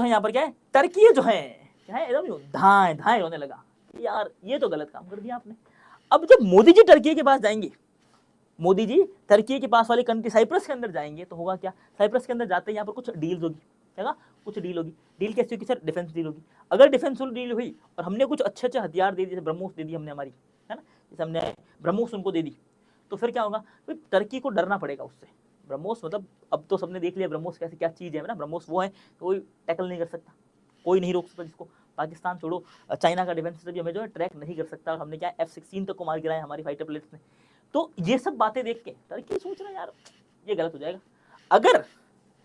यहाँ पर क्या है, टर्की जो है क्या है, एकदम धाए धाए रोने लगा, यार ये तो गलत काम कर दिया आपने। अब जब मोदी जी टर्की के पास जाएंगे, मोदी जी टर्की के पास वाली कंट्री साइप्रस के अंदर जाएंगे, तो होगा क्या, साइप्रस के अंदर जाते हैं यहाँ पर कुछ डील्स होगी, क्या कुछ डील होगी। डील कैसी होगी सर, डिफेंस डील होगी। अगर डिफेंस डील हुई और हमने कुछ अच्छे हथियार दे दिए, जैसे ब्रह्मोस दे दी हमने हमारी, है ना, जैसे हमने ब्रह्मोस उनको दे दी, तो फिर क्या होगा, फिर टर्की को डरना पड़ेगा उससे। ब्रह्मोस मतलब अब तो सबने देख लिया ब्रह्मोस कैसे क्या चीज़ है ना, ब्रह्मोस वो है कोई टैकल नहीं कर सकता, कोई नहीं रोक सकता जिसको। पाकिस्तान छोड़ो, चाइना का डिफेंस सिस्टम भी हमें जो है ट्रैक नहीं कर सकता। और हमने क्या F-16 तक को मार गिराया हमारी फाइटर प्लेट्स ने। तो ये सब बातें देख के टर्की सोच रहा है, यार ये गलत हो जाएगा।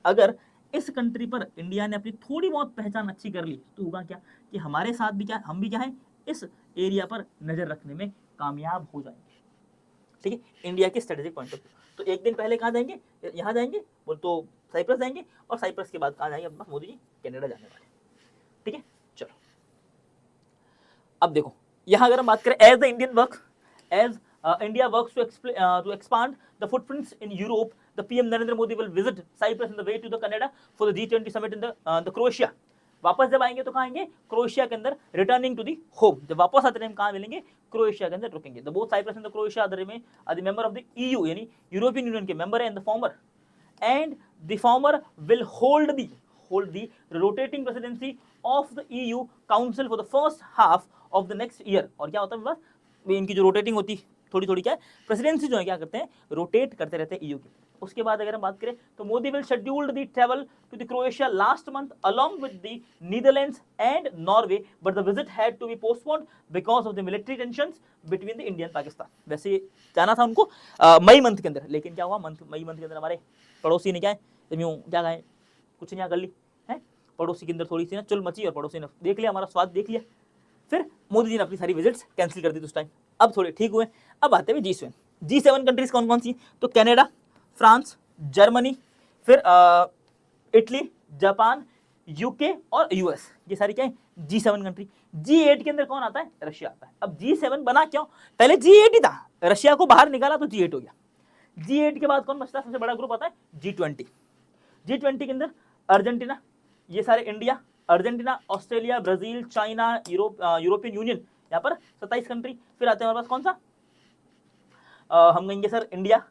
अगर इस कंट्री पर इंडिया ने अपनी थोड़ी बहुत पहचान अच्छी कर ली, तो होगा क्या कि हमारे साथ भी क्या, हम भी क्या है, इस एरिया पर नजर रखने में कामयाब हो जाएंगे। ठीक है, इंडिया के स्ट्रेटेजिक पॉइंट ऑफ व्यू। तो एक दिन पहले कहाँ जाएंगे, यहाँ जाएंगे, बोल तो साइप्रस जाएंगे, और साइप्रस के बाद कहाँ जाएंगे, अपना मोदी जी कनाडा जाने वाले। ठीक है, चलो अब देखो, यहाँ अगर हम बात करें, as the Indian work, as India works to expand the footprints in Europe, the PM Narendra Modi will visit Cyprus on the way to the Canada for the G20 summit in the Croatia. वापस जब आएंगे तो कहाँ आएंगे, क्रोएशिया के अंदर, रिटर्निंग टू दी होम। जब वापस आते टाइम कहाँ मिलेंगे, क्रोएशिया के अंदर रुकेंगे। The both Cyprus and the Croatia are the member of the EU, यानी यूरोपियन यूनियन के मेंबर है, and the former will hold the rotating presidency of the EU council for the first half of the next year. और क्या होता है बस, इनकी जो रोटेटिंग होती थोड़ी क्या है, प्रेसिडेंसी जो है क्या करते हैं, रोटेट करते रहते हैं EU की। उसके बाद अगर हम बात करें तो Modi will scheduled the travel to the Croatia last month along with the Netherlands and Norway, but the visit had to be postponed because of the military tensions between the India and Pakistan. वैसे जाना था उनको मई मंथ के अंदर, लेकिन क्या हुआ, मई मंथ के अंदर हमारे पड़ोसी ने क्या है, क्या कहा, कुछ नहीं कर ली है, पड़ोसी के अंदर थोड़ी सी ना चुल मची, और पड़ोसी ने देख लिया, हमारा स्वाद देख लिया। फिर मोदी जी ने अपनी सारी विजिट्स कैंसिल कर दी उस टाइम। अब थोड़े ठीक हुए। अब आते हैं G7 कंट्रीज कौन कौन सी, तो कनाडा, फ्रांस, जर्मनी, फिर इटली, जापान, यूके और US, ये सारी क्या है, G7 कंट्री। G8 के अंदर कौन आता है, रशिया आता है। अब G7 बना क्यों, पहले G8 ही था, रशिया को बाहर निकाला तो G8 हो गया। G8 के बाद कौन बचता है, सबसे बड़ा ग्रुप आता है G20 के अंदर अर्जेंटीना, ये सारे India, Argentina, Australia, Brazil, China, European union, यहाँ पर 27 कंट्री। फिर आते हैं हमारे पास कौन सा, हम कहेंगे sir India,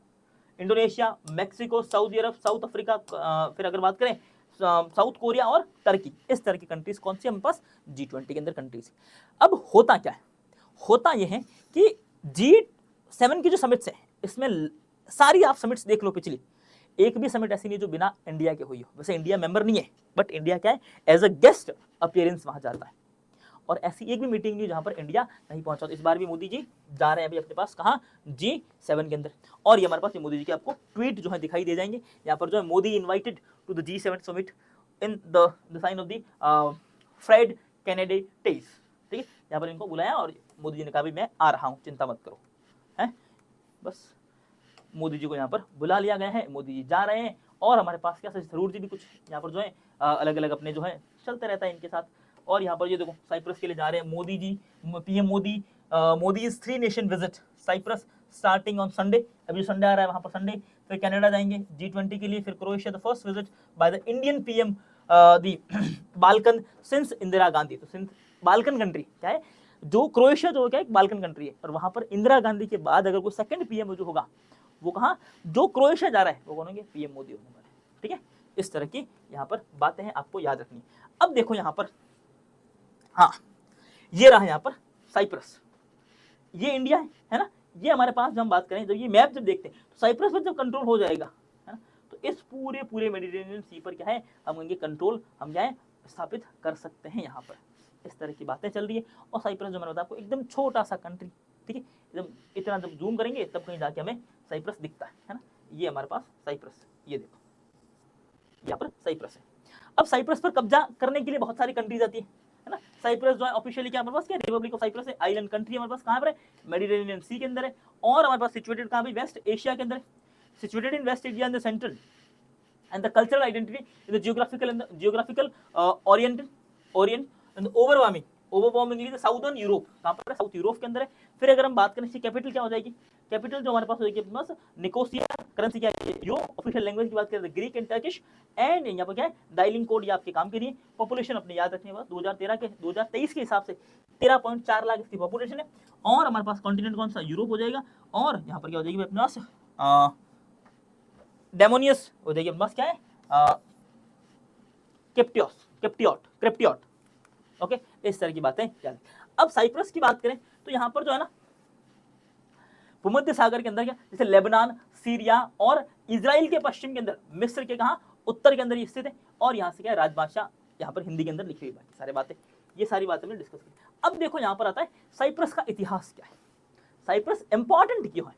Indonesia, Mexico, Saudi Arabia, South Africa, फिर अगर बात करें साउथ कोरिया और टर्की। इस तरह की कंट्रीज कौन सी हमारे पास, G20 के अंदर कंट्रीज। अब होता क्या है, होता यह है कि G7 की जो समिट्स है, इसमें सारी आप समिट्स देख लो, पिछली एक भी समिट ऐसी नहीं जो बिना इंडिया के हुई हो। वैसे इंडिया मेंबर नहीं है, बट इंडिया क्या है, एज अ गेस्ट अपीयरेंस वहां जाता है। और ऐसी एक भी मीटिंग नहीं जहां पर इंडिया नहीं पहुंचा। तो इस बार भी मोदी जी जा रहे हैं अभी अपने पास, कहाँ, G7 के अंदर। और ये हमारे पास मोदी जी के आपको ट्वीट जो है दिखाई दे जाएंगे। यहाँ पर जो है, Modi invited to the G7 summit in the sign of the Fred Kennedy टेस, ठीक है, यहाँ पर इनको बुलाया और मोदी जी ने कहा भी मैं आ रहा हूँ, चिंता मत करो, है बस मोदी जी को यहाँ पर बुला लिया गया है, मोदी जी जा रहे हैं। और हमारे पास क्या शशि थरूर जी भी कुछ यहाँ पर जो है अलग अलग अपने जो है चलते रहता है इनके साथ। और यहाँ पर ये देखो साइप्रस के लिए जा रहे हैं Modi ji, PM Modi, Modi is 3 nation visit Cyprus starting on Sunday, अभी संडे आ रहा है वहाँ पर संडे, फिर कनाडा जाएंगे G20 के लिए, फिर Croatia the first visit by the Indian PM the Balkan since Indira Gandhi. तो सिंस बाल्कन कंट्री क्या है, जो क्रोएशिया जो क्या है बाल्कन कंट्री है, और वहाँ पर इंदिरा गांधी के बाद अगर कोई सेकंड पीएम जो होगा वो कहाँ, जो क्रोएशिया जा रहा है वो कौन होंगे, पीएम मोदी होने वाले, ठीक है। इस तरह की यहाँ पर बातें हैं, आपको याद रखनी। अब देखो यहाँ पर, हाँ ये रहा यहाँ पर साइप्रस, ये इंडिया है ना, ये हमारे पास जब हम बात करें, जब ये मैप जब देखते हैं तो साइप्रस पर जब कंट्रोल हो जाएगा है ना, तो इस पूरे मेडिटेरेनियन सी पर क्या है, हम इनके कंट्रोल हम क्या है स्थापित कर सकते हैं यहाँ पर। इस तरह की बातें चल रही है। और साइप्रस जो मैंने बताया आपको एकदम छोटा सा कंट्री, ठीक है, एकदम इतना जब जूम करेंगे तब कहीं जाके हमें साइप्रस दिखता है ना, ये हमारे पास साइप्रस, ये देखो यहाँ पर साइप्रस है। अब साइप्रस पर कब्जा करने के लिए बहुत सारी कंट्रीज आती है ना। साइप्रस जो है ऑफिशियली क्या हमारे पास क्या, रिपब्लिक ऑफ साइप्रस है, आइलैंड कंट्री हमारे पास कहाँ पर है, मेडिटेरेनियन सी के अंदर है, और हमारे पास सिचुएटेड कहाँ भी, वेस्ट एशिया के अंदर है, situated in West Asia in the central and the cultural identity in the geographical orient and overwhelmingly the southern Europe, कहाँ पर है, साउथ यूरोप के अंदर है। फिर अगर हम बात करें इसकी कैपिटल क्या हो जाएगी, कैपिटल जो हमारे पास हो जाएगी अपने पास निकोसिया, करेंसी क्या है यूरो, ऑफिशियल लैंग्वेज की बात करें ग्रीक एंड टर्किश, एंड यहाँ पर क्या है डायलिंग कोड, ये आपके काम के लिए। पॉपुलेशन अपने याद रखने के बाद 2023 के हिसाब से 13.4 लाख इसकी पॉपुलेशन है। और हमारे पास कॉन्टिनेंट कौन सा, यूरोप हो जाएगा। और यहाँ पर क्या हो जाएगी अपने पास डेमोनियस हो जाएगी अपने पास क्या है, क्रिप्टियोट, ओके, इस तरह की बातें याद। अब साइप्रस की बात करें तो यहाँ पर जो है ना भूमध्य सागर के अंदर क्या, जैसे लेबनान, सीरिया और इजराइल के पश्चिम के अंदर, मिस्र के कहा उत्तर के अंदर ये स्थित है। और यहाँ से क्या है राजभाषा यहाँ पर हिंदी के अंदर लिखी हुई, बाकी सारी बातें, ये सारी बातें हमने डिस्कस की। अब देखो यहाँ पर आता है साइप्रस का इतिहास क्या है, साइप्रस इंपॉर्टेंट क्यों है।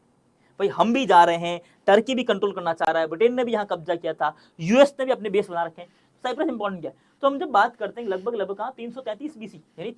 भाई हम भी जा रहे हैं, टर्की भी कंट्रोल करना चाह रहा है, ब्रिटेन ने भी यहाँ कब्जा किया था, यूएस ने भी अपने बेस बना रखे हैं, साइप्रस इंपॉर्टेंट क्या है। तो हम जब बात करते हैं लगभग 333 बीसी यानी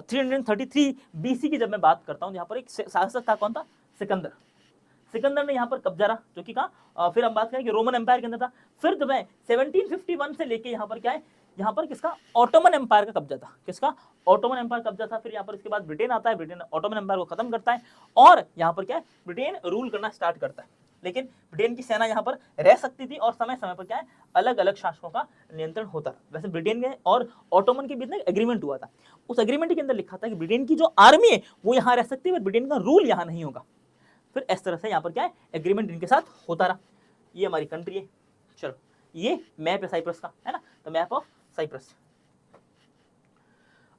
333 बीसी की जब मैं बात करता हूँ, यहाँ पर एक शासक था, कौन था, सिकंदर ने यहाँ पर कब्जा रहा, जो कि कहा, फिर हम बात करें कि रोमन एम्पायर के अंदर था। फिर जो है 1751 से लेके यहाँ पर क्या है, यहाँ पर किसका, ऑटोमन एम्पायर का कब्जा था, किसका, ऑटोमन एम्पायर कब्जा था। फिर यहाँ पर इसके बाद ब्रिटेन आता है, ब्रिटेन ऑटोमन एम्पायर को खत्म करता है, और यहाँ पर क्या है ब्रिटेन रूल करना स्टार्ट करता है। लेकिन ब्रिटेन की सेना यहाँ पर रह सकती थी, और समय समय पर क्या है अलग अलग शासकों का नियंत्रण होता था। वैसे ब्रिटेन के और ऑटोमन के बीच में एग्रीमेंट हुआ था, उस एग्रीमेंट के अंदर लिखा था कि ब्रिटेन की जो आर्मी है वो यहाँ रह सकती है, बट ब्रिटेन का रूल यहाँ नहीं होगा। फिर इस तरह से यहाँ पर क्या है एग्रीमेंट इनके साथ होता रहा। ये हमारी कंट्री है। चलो ये मैप है साइप्रस का, है ना, तो मैप ऑफ साइप्रस।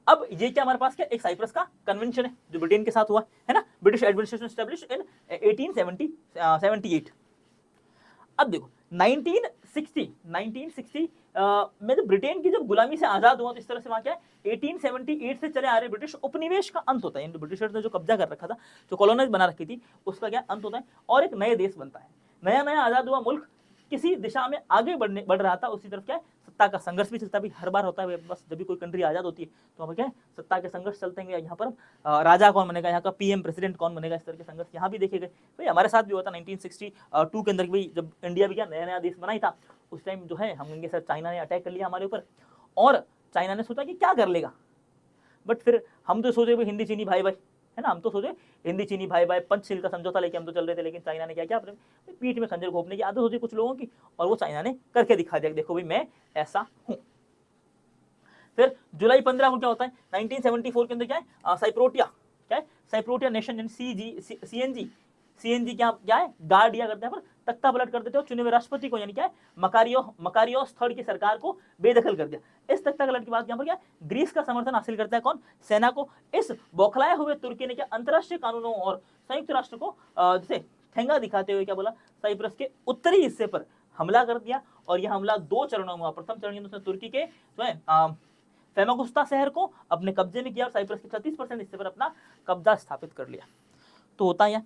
अब ये क्या हमारे पास क्या, एक साइप्रस का कन्वेंशन है जो ब्रिटेन के साथ हुआ है ना, ब्रिटिश एडमिनिस्ट्रेशन एस्टैब्लिश्ड इन 1878। अब देखो 1960 में जब ब्रिटेन की जब गुलामी से आजाद हुआ, तो इस तरह से वहां क्या है 1878 से चले आ रहे ब्रिटिश उपनिवेश का अंत होता है। ब्रिटिशर्स ने जो कब्जा कर रखा था, जो कॉलोनाइज बना रखी थी, उसका क्या अंत होता है, और एक नए देश बनता है। नया आजाद हुआ मुल्क किसी दिशा में आगे बढ़ रहा था, उसी तरफ क्या है सत्ता का संघर्ष भी चलता भी हर बार होता है। बस जब भी कोई कंट्री आजाद होती है तो वहाँ क्या है सत्ता के संघर्ष चलते हैं। यहाँ पर राजा कौन बनेगा, यहाँ का पीएम प्रेसिडेंट कौन बनेगा, इस तरह के संघर्ष यहाँ भी देखे गए। भाई हमारे साथ भी हुआ था 1962 के अंदर, भाई जब इंडिया भी क्या नया देश बना ही था, उस टाइम जो है हम सर चाइना ने अटैक कर लिया हमारे ऊपर, और चाइना ने सोचा कि क्या कर लेगा, बट फिर हम तो सोचे हिंदी चीनी भाई भाई, है ना, हम तो सोचे हिंदी चीनी भाई भाई पंचशील का समझौता लेके हम तो चल रहे थे। लेकिन चाइना ने क्या किया, अपने पीठ में खंजर घोंपने की आदत होती है कुछ लोगों की, और वो चाइना ने करके दिखा दिया, देखो भाई मैं ऐसा हूं। फिर जुलाई 15 को क्या होता है 1974 के अंदर क्या है साइप्रोटिया नेशन सीएनजी क्या है गार्ड दिया करते हैं, पर तख्ता पलट कर देते हो चुने हुए राष्ट्रपति को, यानी क्या है मकारियोस थर्ड की सरकार को बेदखल कर दिया। इस तख्ता पलट के बाद यहाँ पर क्या ग्रीस का समर्थन हासिल करता है, कौन, सेना को। इस बौखलाए हुए तुर्की ने क्या अंतरराष्ट्रीय कानूनों और संयुक्त राष्ट्र को जैसे ठेंगा दिखाते हुए क्या बोला, साइप्रस के उत्तरी हिस्से पर हमला कर दिया। और यह हमला 2 चरणों में हुआ। प्रथम चरण में तुर्की के जो है फेमागुस्ता शहर को अपने कब्जे में किया, और साइप्रस के 36% हिस्से पर अपना कब्जा स्थापित कर लिया। तो होता है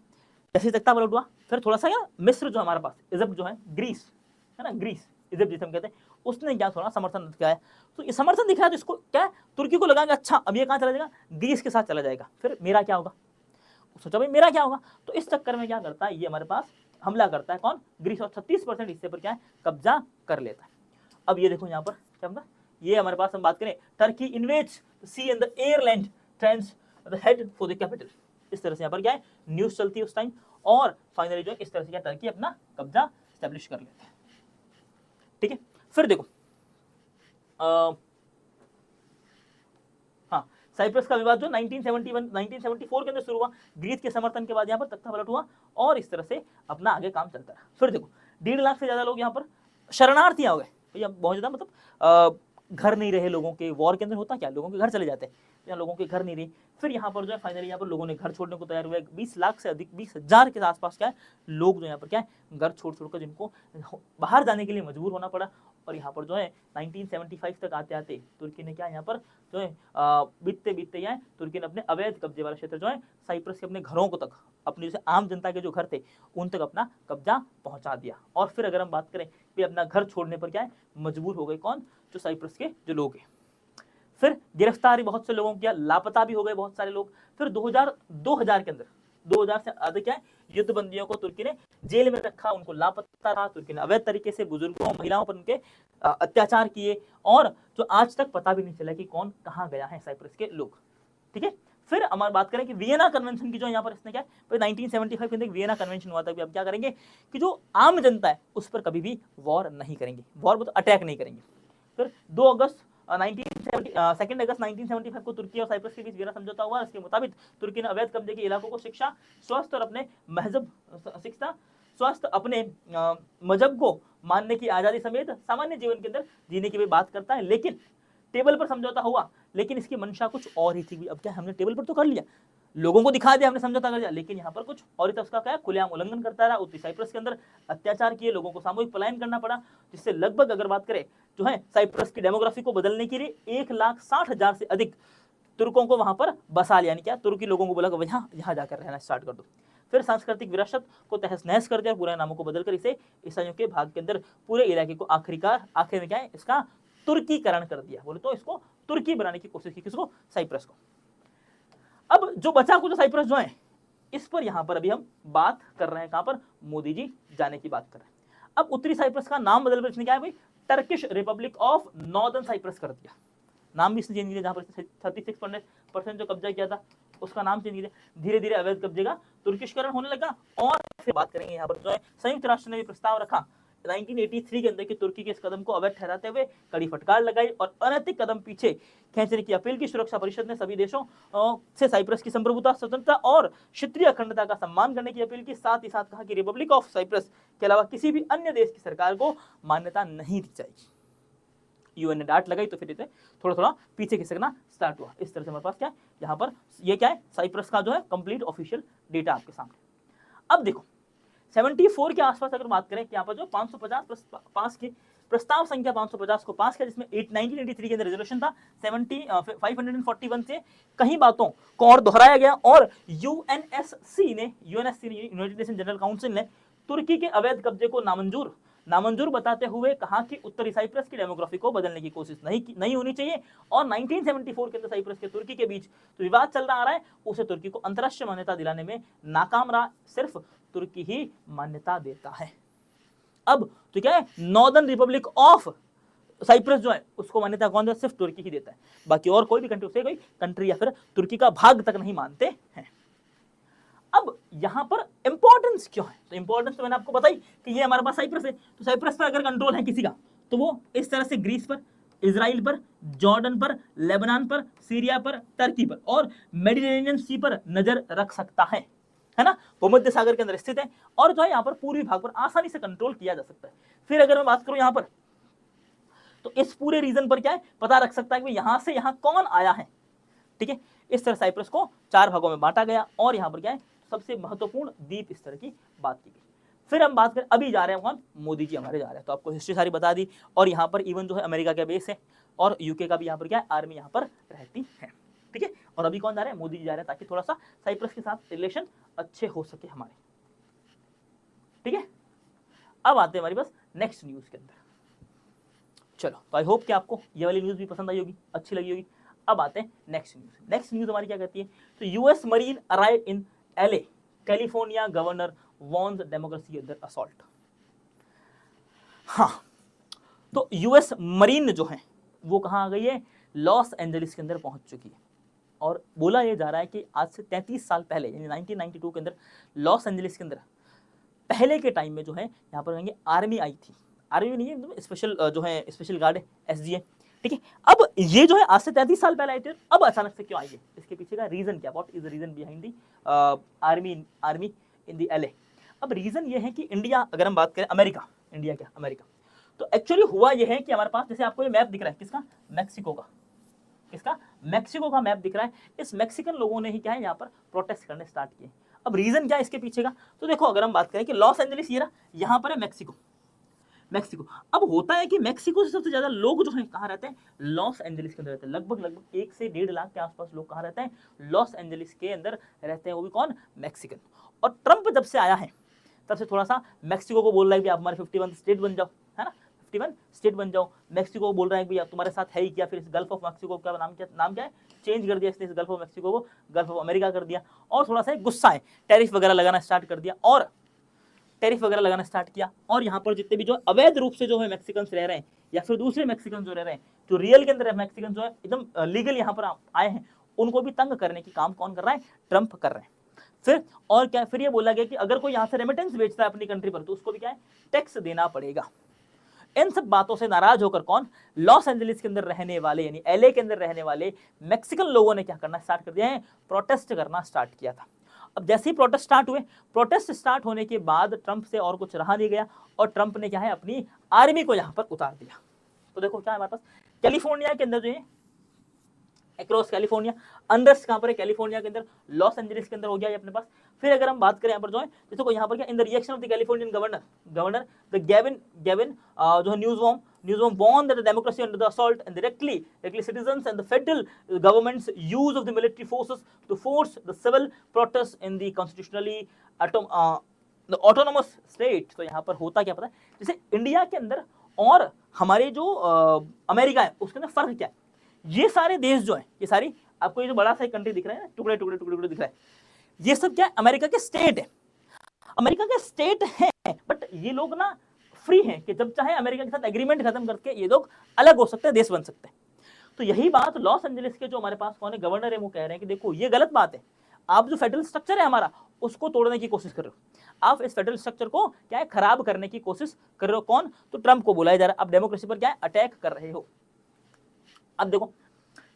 जैसे तख्ता पलट हुआ, फिर थोड़ा सा मिस्र जो हमारे पास, इजिप्ट जो है, ग्रीस है ना, ग्रीस इजिप्ट जिसे हम कहते हैं, उसने क्या थोड़ा समर्थन दिखाया, तो ये समर्थन दिखाया तो इसको क्या है, तुर्की को लगा कि अच्छा अब ये कहाँ चला जाएगा, ग्रीस के साथ चला जाएगा, फिर मेरा क्या होगा, सोचा भाई मेरा क्या होगा। तो इस चक्कर में क्या करता है, ये हमारे पास हमला करता है कौन, ग्रीस, और 36% हिस्से पर क्या है, कब्जा कर लेता है। अब ये देखो यहाँ पर क्या होगा, ये हमारे पास हम बात करें, Turkey invades sea and the island trends the head for the capital, इस तरह से यहाँ पर क्या है न्यूज चलती है उस टाइम, और फाइनली जो इस तरह से क्या टर्की अपना कब्जा स्टैब्लिश कर लेता है। ठीक है, फिर देखो हाँ, साइप्रस का विवाद जो 1971 1974 के अंदर शुरू हुआ, ग्रीस के समर्थन के बाद यहाँ पर तख्ता पलट हुआ, और इस तरह से अपना आगे काम चलता रहा। फिर देखो 1.5 लाख से ज्यादा लोग यहाँ पर शरणार्थी हो गए, भैया बहुत ज्यादा, मतलब घर नहीं रहे लोगों के, वॉर के अंदर होता क्या, लोगों के घर चले जाते हैं, या लोगों के घर नहीं रहे। फिर यहाँ पर जो है फाइनली यहाँ पर लोगों ने घर छोड़ने को तैयार हुए, 20 लाख से अधिक, 20,000 के आसपास क्या है लोग जो यहाँ पर क्या है घर छोड़ छोड़कर जिनको बाहर जाने के लिए मजबूर होना पड़ा। और यहाँ पर जो है 1975 तक आते आते तुर्की ने क्या यहाँ पर जो है बीतते बीतते यहाँ तुर्की ने अपने अवैध कब्जे वाला क्षेत्र जो है साइप्रस के अपने घरों को तक, अपनी जैसे आम जनता के जो घर थे उन तक अपना कब्जा पहुंचा दिया। और फिर अगर हम बात करें कि अपना घर छोड़ने पर क्या है मजबूर हो गए कौन, जो साइप्रस के जो लोग हैं। फिर गिरफ्तारी बहुत से लोगों की, लापता भी हो गए बहुत सारे लोग। फिर 2000 के अंदर 2000 से अधिक क्या है युद्ध बंदियों को तुर्की ने जेल में रखा, उनको लापता रहा, तुर्की ने अवैध तरीके से बुजुर्गों महिलाओं पर उनके अत्याचार किए, और जो आज तक पता भी नहीं चला कि कौन कहाँ गया है साइप्रस के लोग। ठीक है, फिर हमारी बात करें कि वियना कन्वेंशन की जो यहाँ पर इसने क्या है 1975 के अंदर वियना कन्वेंशन हुआ था कि अब क्या करेंगे कि जो आम जनता है उस पर कभी भी वॉर नहीं करेंगे, वॉर मतलब अटैक नहीं करेंगे। फिर 2 अगस्त 1975 को तुर्की और साइप्रस के बीच वियना समझौता हुआ। इसके मुताबिक तुर्की ने अवैध कब्जे के इलाकों को शिक्षा, स्वस्थ और अपने मजहब शिक्षा, स्वस्थ अपने मजहब को मानने की आजादी समेत सामान्य जीवन के अंदर जीने की भी बात करता है। लेकिन टेबल पर समझौता हुआ, लेकिन इसकी मंशा कुछ और ही थी। अब क्या हमने टेबल पर तो कर लिया, लोगों को दिखा दिया, हमने समझौता कर दिया, लेकिन यहाँ पर कुछ और ही था, उसका क्या खुलेआम उल्लंघन करता रहा। उत्तरी साइप्रस के अंदर अत्याचार किए, लोगों को सामूहिक पलायन करना पड़ा, जिससे लगभग अगर बात करें जो है साइप्रस की डेमोग्राफी को बदलने के लिए 1,60,000 से अधिक तुर्कों को वहां पर बसा लिया, यानी क्या तुर्की लोगों को बोला कि यहाँ जाकर रहना स्टार्ट कर दो। फिर सांस्कृतिक विरासत को तहस नहस कर दिया, पूरे नामों को बदलकर इसे ईसाइयों के भाग के अंदर पूरे इलाके को आखिर में क्या है इसका तुर्कीकरण कर दिया, बोले तो इसको तुर्की बनाने की कोशिश की, किसको, साइप्रस को। अब जो बचा कुछ साइप्रस जो है इस पर यहाँ पर अभी हम बात कर रहे हैं, कहां पर, मोदी जी जाने की बात कर रहे हैं। अब उत्तरी साइप्रस का नाम बदलकर इसने क्या है भाई Turkish Republic of Northern Cyprus कर दिया, नाम भी इसने चेंज किया, जहां पर 36% जो कब्जा किया था उसका नाम चेंज किया। धीरे धीरे अवैध कब्जे का तुर्किशकरण होने लगा। और फिर बात करेंगे यहाँ पर जो है संयुक्त राष्ट्र ने भी प्रस्ताव रखा 1983 के अंदर कि तुर्की के इस कदम को अवैध ठहराते हुए कड़ी फटकार लगाई और अनैतिक कदम पीछे खींचने की अपील की। सुरक्षा परिषद ने सभी देशों से साइप्रस की संप्रभुता, स्वतंत्रता और क्षेत्रीय अखंडता का सम्मान करने की अपील की। साथ ही साथ कहा कि रिपब्लिक ऑफ साइप्रस के अलावा किसी भी अन्य देश की सरकार को मान्यता नहीं दी जाएगी। यूएन ने डांट लगाई तो फिर इसे थोड़ा थोड़ा पीछे खिसकना स्टार्ट हुआ। इस तरह से हमारे पास क्या है यहाँ पर ये क्या है साइप्रस का जो है कंप्लीट ऑफिशियल डेटा आपके सामने। अब देखो 74 के आसपास अगर बात करें कि यहाँ पर जो 550 पास की प्रस्ताव संख्या 550 को पास किया, जिसमें 1983 के अंदर रेजोल्यूशन था 541 से कई बातों को और दोहराया गया। और यूएनएससी ने यूनाइटेड नेशन जनरल काउंसिल ने तुर्की के अवैध कब्जे को नामंजूर बताते हुए कहा कि उत्तरी साइप्रस की डेमोग्राफी को बदलने की कोशिश नहीं होनी चाहिए। और 1974 के अंदर साइप्रस के तुर्की के बीच तो विवाद चल रहा है, उसे तुर्की को अंतरराष्ट्रीय मान्यता दिलाने में नाकाम रहा। सिर्फ तुर्की ही मान्यता देता है। अब तो क्या है नॉर्दर्न रिपब्लिक ऑफ साइप्रस जो है उसको मान्यता कौन देता है, सिर्फ तुर्की ही देता है, बाकी और कोई भी कंट्री उसे कोई कंट्री या फिर तुर्की का भाग तक नहीं मानते हैं। अब यहां पर इंपॉर्टेंस क्यों है, तो इंपॉर्टेंस तो मैंने आपको बताई कि ये हमारे पास साइप्रस है, तो साइप्रस पर अगर कंट्रोल है किसी का तो वो इस तरह से ग्रीस पर, इजराइल पर, जॉर्डन पर, लेबनान पर, सीरिया पर, टर्की पर और मेडिटेरेनियन सी पर नजर रख सकता है ना, भूमध्य सागर के अंदर स्थित है और जो है यहाँ पर पूर्वी भाग पर आसानी से कंट्रोल किया जा सकता है। फिर अगर मैं बात करूं यहाँ पर तो इस पूरे रीजन पर क्या है पता रख सकता है कि यहां से यहां कौन आया है। ठीक है, इस तरह साइप्रस को 4 भागों में बांटा गया और यहाँ पर क्या है सबसे महत्वपूर्ण द्वीप इस तरह की बात की गई। फिर हम बात करें अभी जा रहे हैं कौन, मोदी जी हमारे जा रहे हैं, तो आपको हिस्ट्री सारी बता दी। और यहाँ पर इवन जो है अमेरिका का बेस है और यूके का भी यहाँ पर क्या है आर्मी यहाँ पर रहती है। ठीक है, और अभी कौन जा रहे हैं, मोदी जी जा रहे हैं, ताकि थोड़ा सा साइप्रस के साथ रिलेशन अच्छे हो सके हमारे। ठीक है, अब आते हैं हमारी बस नेक्स्ट न्यूज के अंदर। चलो, तो आई होप कि आपको ये वाली न्यूज़ भी पसंद आई होगी, अच्छी लगी होगी। अब आते हैं नेक्स्ट न्यूज़। नेक्स्ट न्यूज़ हमारी क्या कहती है, तो US marine arrive in LA, California governor warns democracy under assault. हाँ, तो यूएस मरीन जो है वो कहाँ आ गई है, लॉस एंजलिस के अंदर पहुंच चुकी है। और बोला ये जा रहा है कि आज से 33 साल पहले यानी 1992 के अंदर लॉस एंजलिस के अंदर पहले के टाइम में जो है यहाँ पर कहेंगे आर्मी आई थी। आर्मी नहीं है, स्पेशल जो है स्पेशल गार्ड है, एसजीए, ठीक है। अब ये जो है आज से 33 साल पहले आई थी, अब अचानक से क्यों आई है, इसके पीछे का रीजन क्या, what is the reason behind the army in the LA. अब रीजन ये है कि इंडिया, अगर हम बात करें अमेरिका, इंडिया क्या अमेरिका, तो एक्चुअली हुआ यह है कि हमारे पास जैसे आपको ये मैप दिख रहा है किसका, मैक्सिको का, किसका, मैक्सिको का मैप दिख रहा है। इस मैक्सिकन लोगों ने ही क्या है यहाँ पर प्रोटेस्ट करने स्टार्ट किए। अब रीजन क्या है इसके पीछे का, तो देखो अगर हम बात करें कि लॉस एंजलिस ये रहा, यहाँ पर है मैक्सिको, मैक्सिको। अब होता है कि मैक्सिको से सबसे ज्यादा लोग जो है कहाँ रहते हैं, लॉस एंजलिस के अंदर रहते हैं। लगभग 1 से 1.5 लाख के आसपास लोग कहाँ रहते हैं, लॉस एंजलिस के अंदर रहते हैं, वो भी कौन, मैक्सिकन। और ट्रंप जब से आया है तब से थोड़ा सा मैक्सिको को बोल रहा है कि आप हमारे 51 स्टेट बन जाओ, है ना, 51 स्टेट बन जाओ। मैक्सिको को बोल रहा है कि तुम्हारे साथ है ही क्या, फिर इस गल्फ ऑफ मैक्सिको का नाम क्या है, चेंज कर दिया इसने, इस गल्फ ऑफ मैक्सिको को गल्फ ऑफ अमेरिका कर दिया। और थोड़ा सा गुस्सा है, टैरिफ वगैरह लगाना स्टार्ट कर दिया, और टैरिफ वगैरह लगाना स्टार्ट किया। और यहाँ पर जितने भी जो अवैध रूप से जो है मैक्सिकन रह रहे हैं, या फिर दूसरे मैक्सिकन जो रह रहे हैं, जो रियल के अंदर मैक्सिकन जो है एकदम लीगल यहाँ पर आए हैं, उनको भी तंग करने की काम कौन कर रहा है, ट्रंप कर रहे हैं। फिर और क्या, फिर ये बोला गया कि अगर कोई यहाँ से रेमिटेंस बेचता है अपनी कंट्री पर, तो उसको भी क्या है, टैक्स देना पड़ेगा। इन सब बातों से नाराज होकर कौन, लॉस एंजलिस के अंदर रहने वाले यानी एलए के अंदर रहने वाले मैक्सिकन लोगों ने क्या करना स्टार्ट कर दिया है, प्रोटेस्ट करना स्टार्ट किया था। अब जैसे ही प्रोटेस्ट स्टार्ट हुए, प्रोटेस्ट स्टार्ट होने के बाद ट्रंप से और कुछ रहा नहीं गया, और ट्रंप ने क्या है अपनी आर्मी को यहां पर उतार दिया। तो देखो क्या है हमारे पास, कैलिफोर्निया के अंदर जो है अक्रॉस कैलिफोर्निया, अनरेस्ट कहां पर है, कैलिफोर्निया के अंदर, लॉस एंजलिस के अंदर हो गया है अपने पास। फिर अगर हम बात करें यहाँ पर जो है, देखो यहाँ पर क्या, in the reaction of the Californian governor the Gavin जो है न्यूज़वॉर्म warned that the democracy under the assault and directly citizens and the federal government's use of the military forces to force the civil protests in the constitutionally the autonomous state। तो यहाँ पर होता क्या पता है, जैसे इंडिया के अंदर और हमारे जो अमेरिका है उसके अंदर फर्क क्या है, ये सारे देश जो है, ये सारी आपको ये जो बड़ा सा कंट्री दिख रहा है ना, टुकड़े टुकड़े टुकड़े टुकड़े दिख रहा है, ये सब क्या है, अमेरिका के स्टेट है, अमेरिका के स्टेट है। बट ये लोग ना फ्री हैं कि जब चाहे अमेरिका के साथ एग्रीमेंट खत्म करके ये लोग अलग हो सकते हैं, देश बन सकते हैं। तो यही बात लॉस एंजलिस के जो हमारे पास कौन है, गवर्नर है, वो कह रहे हैं कि देखो ये गलत बात है, आप जो फेडरल स्ट्रक्चर है हमारा उसको तोड़ने की कोशिश कर रहे हो, आप इस फेडरल स्ट्रक्चर को क्या है खराब करने की कोशिश कर रहे हो। कौन, तो ट्रंप को बुलाया जा रहा है, आप डेमोक्रेसी पर क्या है अटैक कर रहे हो। अब देखो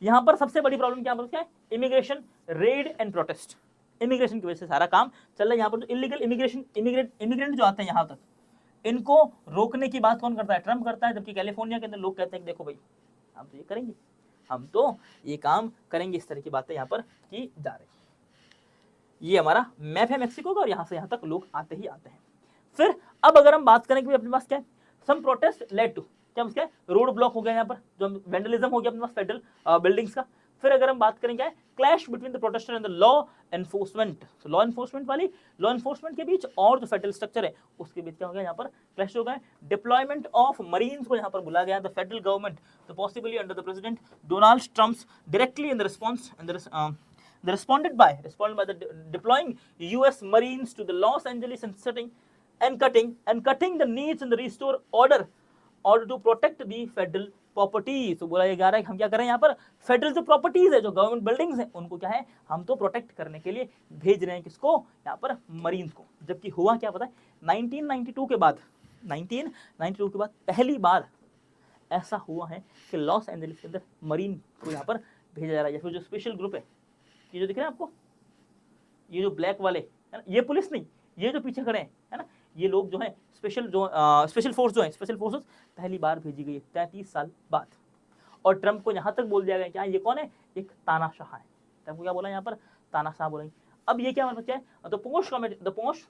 यहां पर सबसे बड़ी प्रॉब्लम क्या है, immigration red and protest. Immigration की वजह से सारा काम चल रहा है। यहाँ पर जो इलीगल इमिग्रेंट जो आते हैं यहाँ तक, इनको रोकने की बात कौन करता है, ट्रंप करता है। जबकि कैलिफोर्निया के अंदर लोग कहते हैं कि देखो भाई हम तो ये करेंगे, हम तो ये काम करेंगे, इस तरह की बातें यहाँ पर की जा रही है। ये हमारा मैप है मैक्सिको का, और यहाँ से यहाँ तक लोग आते ही आते हैं। फिर अब अगर हम बात करें कि अपने पास क्या है, सम प्रोटेस्ट लेड टू, क्या क्या है, रोड ब्लॉक हो गया यहाँ पर, जो वेंडलिज्म हो गया अपने पास फेडरल बिल्डिंग्स का। फिर अगर हम बात करें क्या है, clash between the protester and the law enforcement, law enforcement के बीच और जो फेडरल स्ट्रक्चर है उसके बीच क्या हो गया, यहाँ पर क्लैश हो गया। डिप्लॉयमेंट ऑफ मरीन्स को यहाँ पर बुला गया द फेडरल गवर्नमेंट, तो possibly under the president Donald Trump directly in the response they responded by the deploying US Marines to the Los Angeles and cutting the needs in the restore order to protect the federal properties। तो बोला ये जा रहा है हम क्या कर रहे हैं, यहाँ पर फेडरल जो प्रॉपर्टीज है, जो गवर्नमेंट बिल्डिंग्स हैं, उनको क्या है हम तो प्रोटेक्ट करने के लिए भेज रहे हैं, किसको, यहाँ पर मरीन्स को। जबकि हुआ क्या पता है, 1992 के बाद पहली बार ऐसा हुआ है कि लॉस एंजलिस के अंदर मरीन को यहाँ पर भेजा जा रहा है। या फिर जो स्पेशल ग्रुप है, ये जो दिख रहा है आपको, ये जो ब्लैक वाले है ना, ये पुलिस नहीं, ये जो पीछे खड़े हैं है ना, ये लोग जो है स्पेशल फोर्स जो है, स्पेशल फोर्सेस पहली बार भेजी गई है 33 साल बाद। और ट्रंप को यहाँ तक बोल दिया गया क्या ये कौन है, एक तानाशाह है। ट्रंप को क्या बोला यहाँ पर, तानाशाह बोलेंगे। अब ये क्या हमारे बच्चा है, द पोस्ट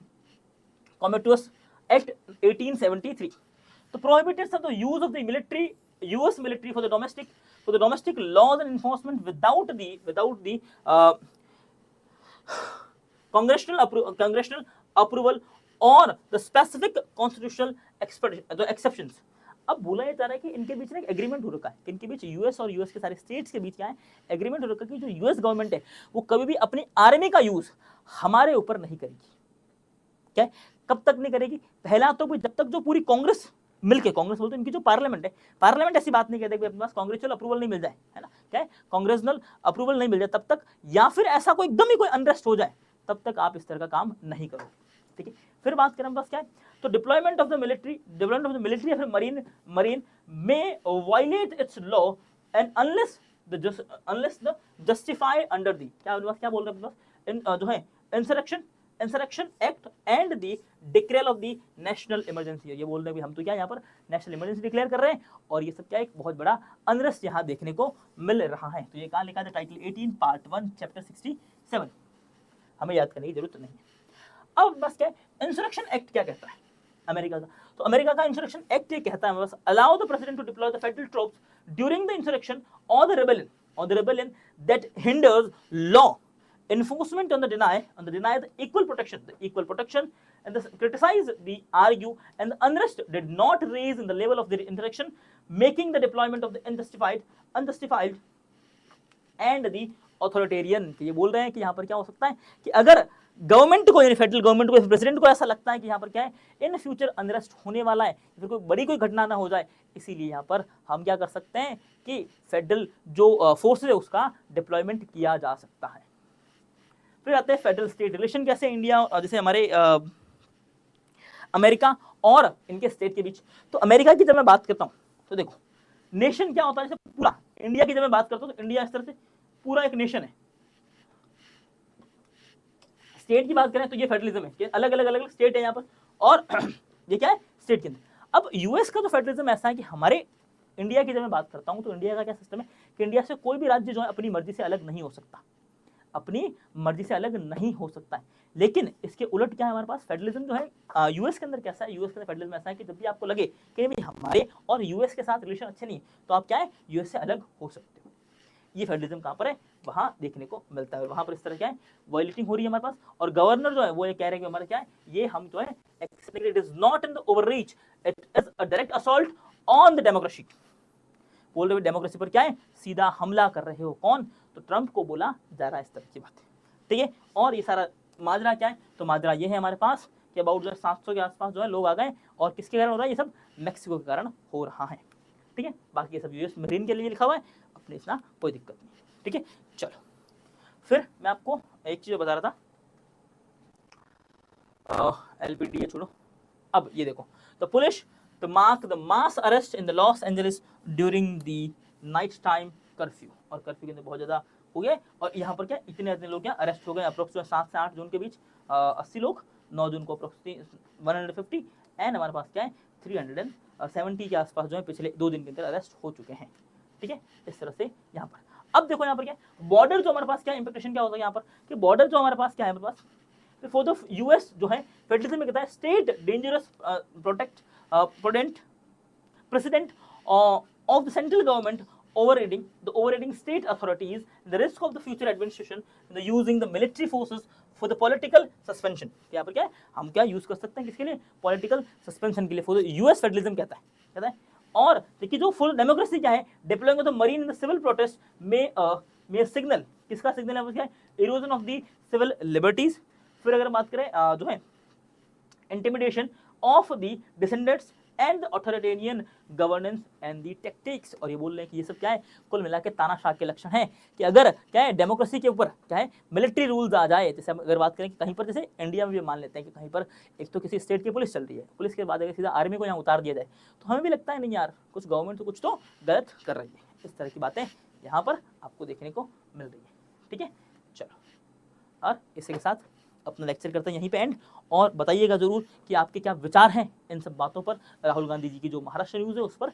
कॉमेटुअस एक्ट 1873 तो prohibited the use of the military US military for the domestic laws and enforcement without the congressional approval or the specific constitutional exceptions। अब बोला ये जा रहा है कि इनके बीच ना एक एग्रीमेंट हो रखा है कि इनके बीच यूएस और यूएस के सारे स्टेट्स के बीच क्या है, एग्रीमेंट हो रखा है कि जो यूएस गवर्नमेंट है वो कभी भी अपनी आर्मी का यूज हमारे ऊपर नहीं करेगी। क्या है, कब तक नहीं करेगी? पहला तो जब तक जो पूरी कांग्रेस मिलके, कांग्रेस बोलते हैं इनकी जो पार्लियामेंट है, पार्लियामेंट ऐसी बात नहीं कहते कि अपने पास कांग्रेचुअल अप्रूवल नहीं मिल जाए, है ना, क्या है, कांग्रेसनल अप्रूवल नहीं मिल जाए तब तक, या फिर ऐसा कोई एकदम ही कोई अनरेस्ट हो जाए तब तक आप इस तरह का काम नहीं करो। ठीक है, फिर बात करें बस क्या है, तो डिप्लॉयमेंट ऑफ द मिलिट्री या फिर मरीन में violate its law and unless the justify under the, क्या बोल रहे हैं जो है insurrection act and the declare of the national emergency. ये बोल रहे हैं हम तो क्या यहाँ पर नेशनल इमरजेंसी डिक्लेयर कर रहे हैं, और ये सब क्या एक बहुत बड़ा अनरेस्ट यहाँ देखने को मिल रहा है। तो ये कहाँ लिखा था? टाइटल 18 पार्ट 1 चैप्टर 67, हमें याद करने की जरूरत नहीं है। अब बस क्या है, इंसरेक्शन एक्ट क्या कहता है अमेरिका का? तो अमेरिका का इंसरेक्शन एक्ट ये कहता है बस, allow the president to deploy the federal troops during the insurrection और the rebellion that hinders law enforcement on the deny the equal protection and the criticize the argue and the unrest did not raise in the level of the insurrection, making the deployment of the unjustified and the authoritarian। ये बोल रहे हैं कि यहाँ पर क्या हो सकता है कि अगर गवर्नमेंट को, यानी फेडरल गवर्नमेंट को, प्रेसिडेंट को ऐसा लगता है कि यहाँ पर क्या है, इन फ्यूचर अनरेस्ट होने वाला है, फिर कोई बड़ी कोई घटना ना हो जाए, इसीलिए यहाँ पर हम क्या कर सकते हैं कि फेडरल जो फोर्स है उसका डिप्लॉयमेंट किया जा सकता है। फिर आते हैं फेडरल स्टेट रिलेशन, कैसे इंडिया जैसे हमारे अमेरिका और इनके स्टेट के बीच। तो अमेरिका की जब मैं बात करता हूं तो देखो नेशन क्या होता है, जैसे पूरा इंडिया की जब मैं बात करता हूं तो इंडिया इस तरह से पूरा एक नेशन है। स्टेट की बात करें तो ये फेडरलिज्म है कि अलग अलग स्टेट है यहाँ पर, और ये क्या है, स्टेट के अंदर। अब यूएस का जो फेडरलिज्म ऐसा है कि हमारे इंडिया की जब मैं बात करता हूं तो इंडिया का क्या सिस्टम है कि इंडिया से कोई भी राज्य जो है अपनी मर्जी से अलग नहीं हो सकता, अपनी मर्जी से अलग नहीं हो सकता है। लेकिन इसके उलट क्या है, हमारे पास फेडरलिज्म जो है यूएस के अंदर कैसा है, यूएस के अंदर फेडरलिज्म ऐसा है कि जब भी आपको लगे कि भाई हमारे और यूएस के साथ रिलेशन अच्छे नहीं, तो आप क्या है, यूएस से अलग हो सकते हो। ये फेडरलिज्म कहाँ पर है, वहां देखने को मिलता है, और वहां पर इस तरह क्या है, वायलेटिंग हो रही है हमारे पास, और गवर्नर जो है वो ये कह रहे हैं कि हमारा क्या है, ये हम जो है it is not in the overreach, it is a direct assault on the democracy. बोल रहे डेमोक्रेसी पर क्या है, सीधा हमला कर रहे हो। कौन? तो ट्रंप को बोला जा रहा है इस तरह की बातें। ठीक है, और ये सारा माजरा क्या है, तो माजरा ये है हमारे पास कि अबाउट 700 के आसपास जो है लोग आ गए, और किसके कारण हो रहा है, ये सब मैक्सिको के कारण हो रहा है। ठीक है, बाकी ये सब यूएस मरीन के लिए लिखा हुआ है, अपने इसना कोई दिक्कत नहीं। ठीक है, चलो फिर मैं आपको एक चीज बता रहा था, एलपीटी छोड़ो, अब ये देखो, तो police to mark the mass arrest in the Los Angeles during the night time curfew, और कर्फ्यू के अंदर बहुत ज़्यादा हो गया, और यहाँ पर क्या इतने लोग क्या अरेस्ट हो गए, अप्रोक्सीमेट 7 से 8 जून के बीच 80 लोग, 9 जून को अप्रोक्सीमेट 150, एंड हमारे पास क्या है 370 के आसपास जो है पिछले 2 दिन के अंदर अरेस्ट हो चुके हैं। ठीक है, इस तरह से यहाँ पर। अब देखो यहाँ पर क्या बॉर्डर जो हमारे पास क्या इंप्लीकेशन क्या होता है यहाँ पर, कि बॉर्डर जो हमारे पास क्या है, हमारे पास फॉर द यूएस जो है फेडरलिज्म में कहता है state dangerous precedent of the central government overriding state authorities, the risk of the future administration, the using the military forces for the political suspension। यहाँ पर क्या है, हम क्या यूज कर सकते हैं किसके लिए, पॉलिटिकल सस्पेंशन के लिए, फॉर यूएस फेडरलिज्म कहता है। और देखिए जो फुल डेमोक्रेसी क्या है, deploying of the marine in the civil protest में सिग्नल, किसका सिग्नल है वो क्या है, erosion of the civil liberties. फिर अगर बात करें जो है intimidation of the dissidents and authoritarian governance and the tactics, और ये बोल रहे हैं कि ये सब क्या है, कुल मिला के तानाशाह के लक्षण है कि अगर क्या है डेमोक्रेसी के ऊपर क्या है मिलिट्री रूल्स आ जाए। जैसे अगर बात करें कि कहीं पर, जैसे इंडिया में भी मान लेते हैं कि कहीं पर एक तो किसी स्टेट की पुलिस चल रही है, पुलिस के बाद अगर सीधा आर्मी को यहाँ उतार दिया जाए तो हमें भी लगता है नहीं यार कुछ गवर्नमेंट तो कुछ तो गलत कर रही है। इस तरह की बातें यहाँ पर आपको देखने को मिल रही है। ठीक है, चलो, और इसी के साथ अपना लेक्चर करते हैं यहीं पे एंड, और बताइएगा जरूर कि आपके क्या विचार हैं इन सब बातों पर, राहुल गांधी जी की जो महाराष्ट्र न्यूज़ है उस पर,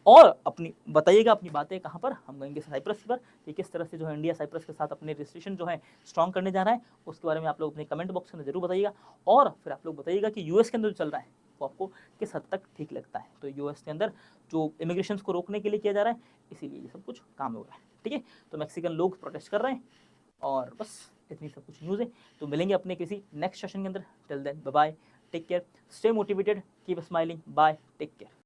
और अपनी बताइएगा अपनी बातें कहाँ पर, हम गएंगे साइप्रस पर कि किस तरह से जो है इंडिया साइप्रस के साथ अपने रजिस्ट्रेशन जो है स्ट्रॉन्ग करने जा रहा है, उसके बारे में आप लोग अपने कमेंट बॉक्स में जरूर बताइएगा। और फिर आप लोग बताइएगा कि यूएस के अंदर जो चल रहा है वो आपको किस हद तक ठीक लगता है। तो यूएस के अंदर जो इमिग्रेशन को रोकने के लिए किया जा रहा है, इसीलिए ये सब कुछ काम हो रहा है। ठीक है, तो मैक्सिकन लोग प्रोटेस्ट कर रहे हैं, और बस इतनी सब कुछ न्यूज़ है। तो मिलेंगे अपने किसी नेक्स्ट सेशन के अंदर। Till then bye bye, take care, stay motivated, keep smiling, bye, take care.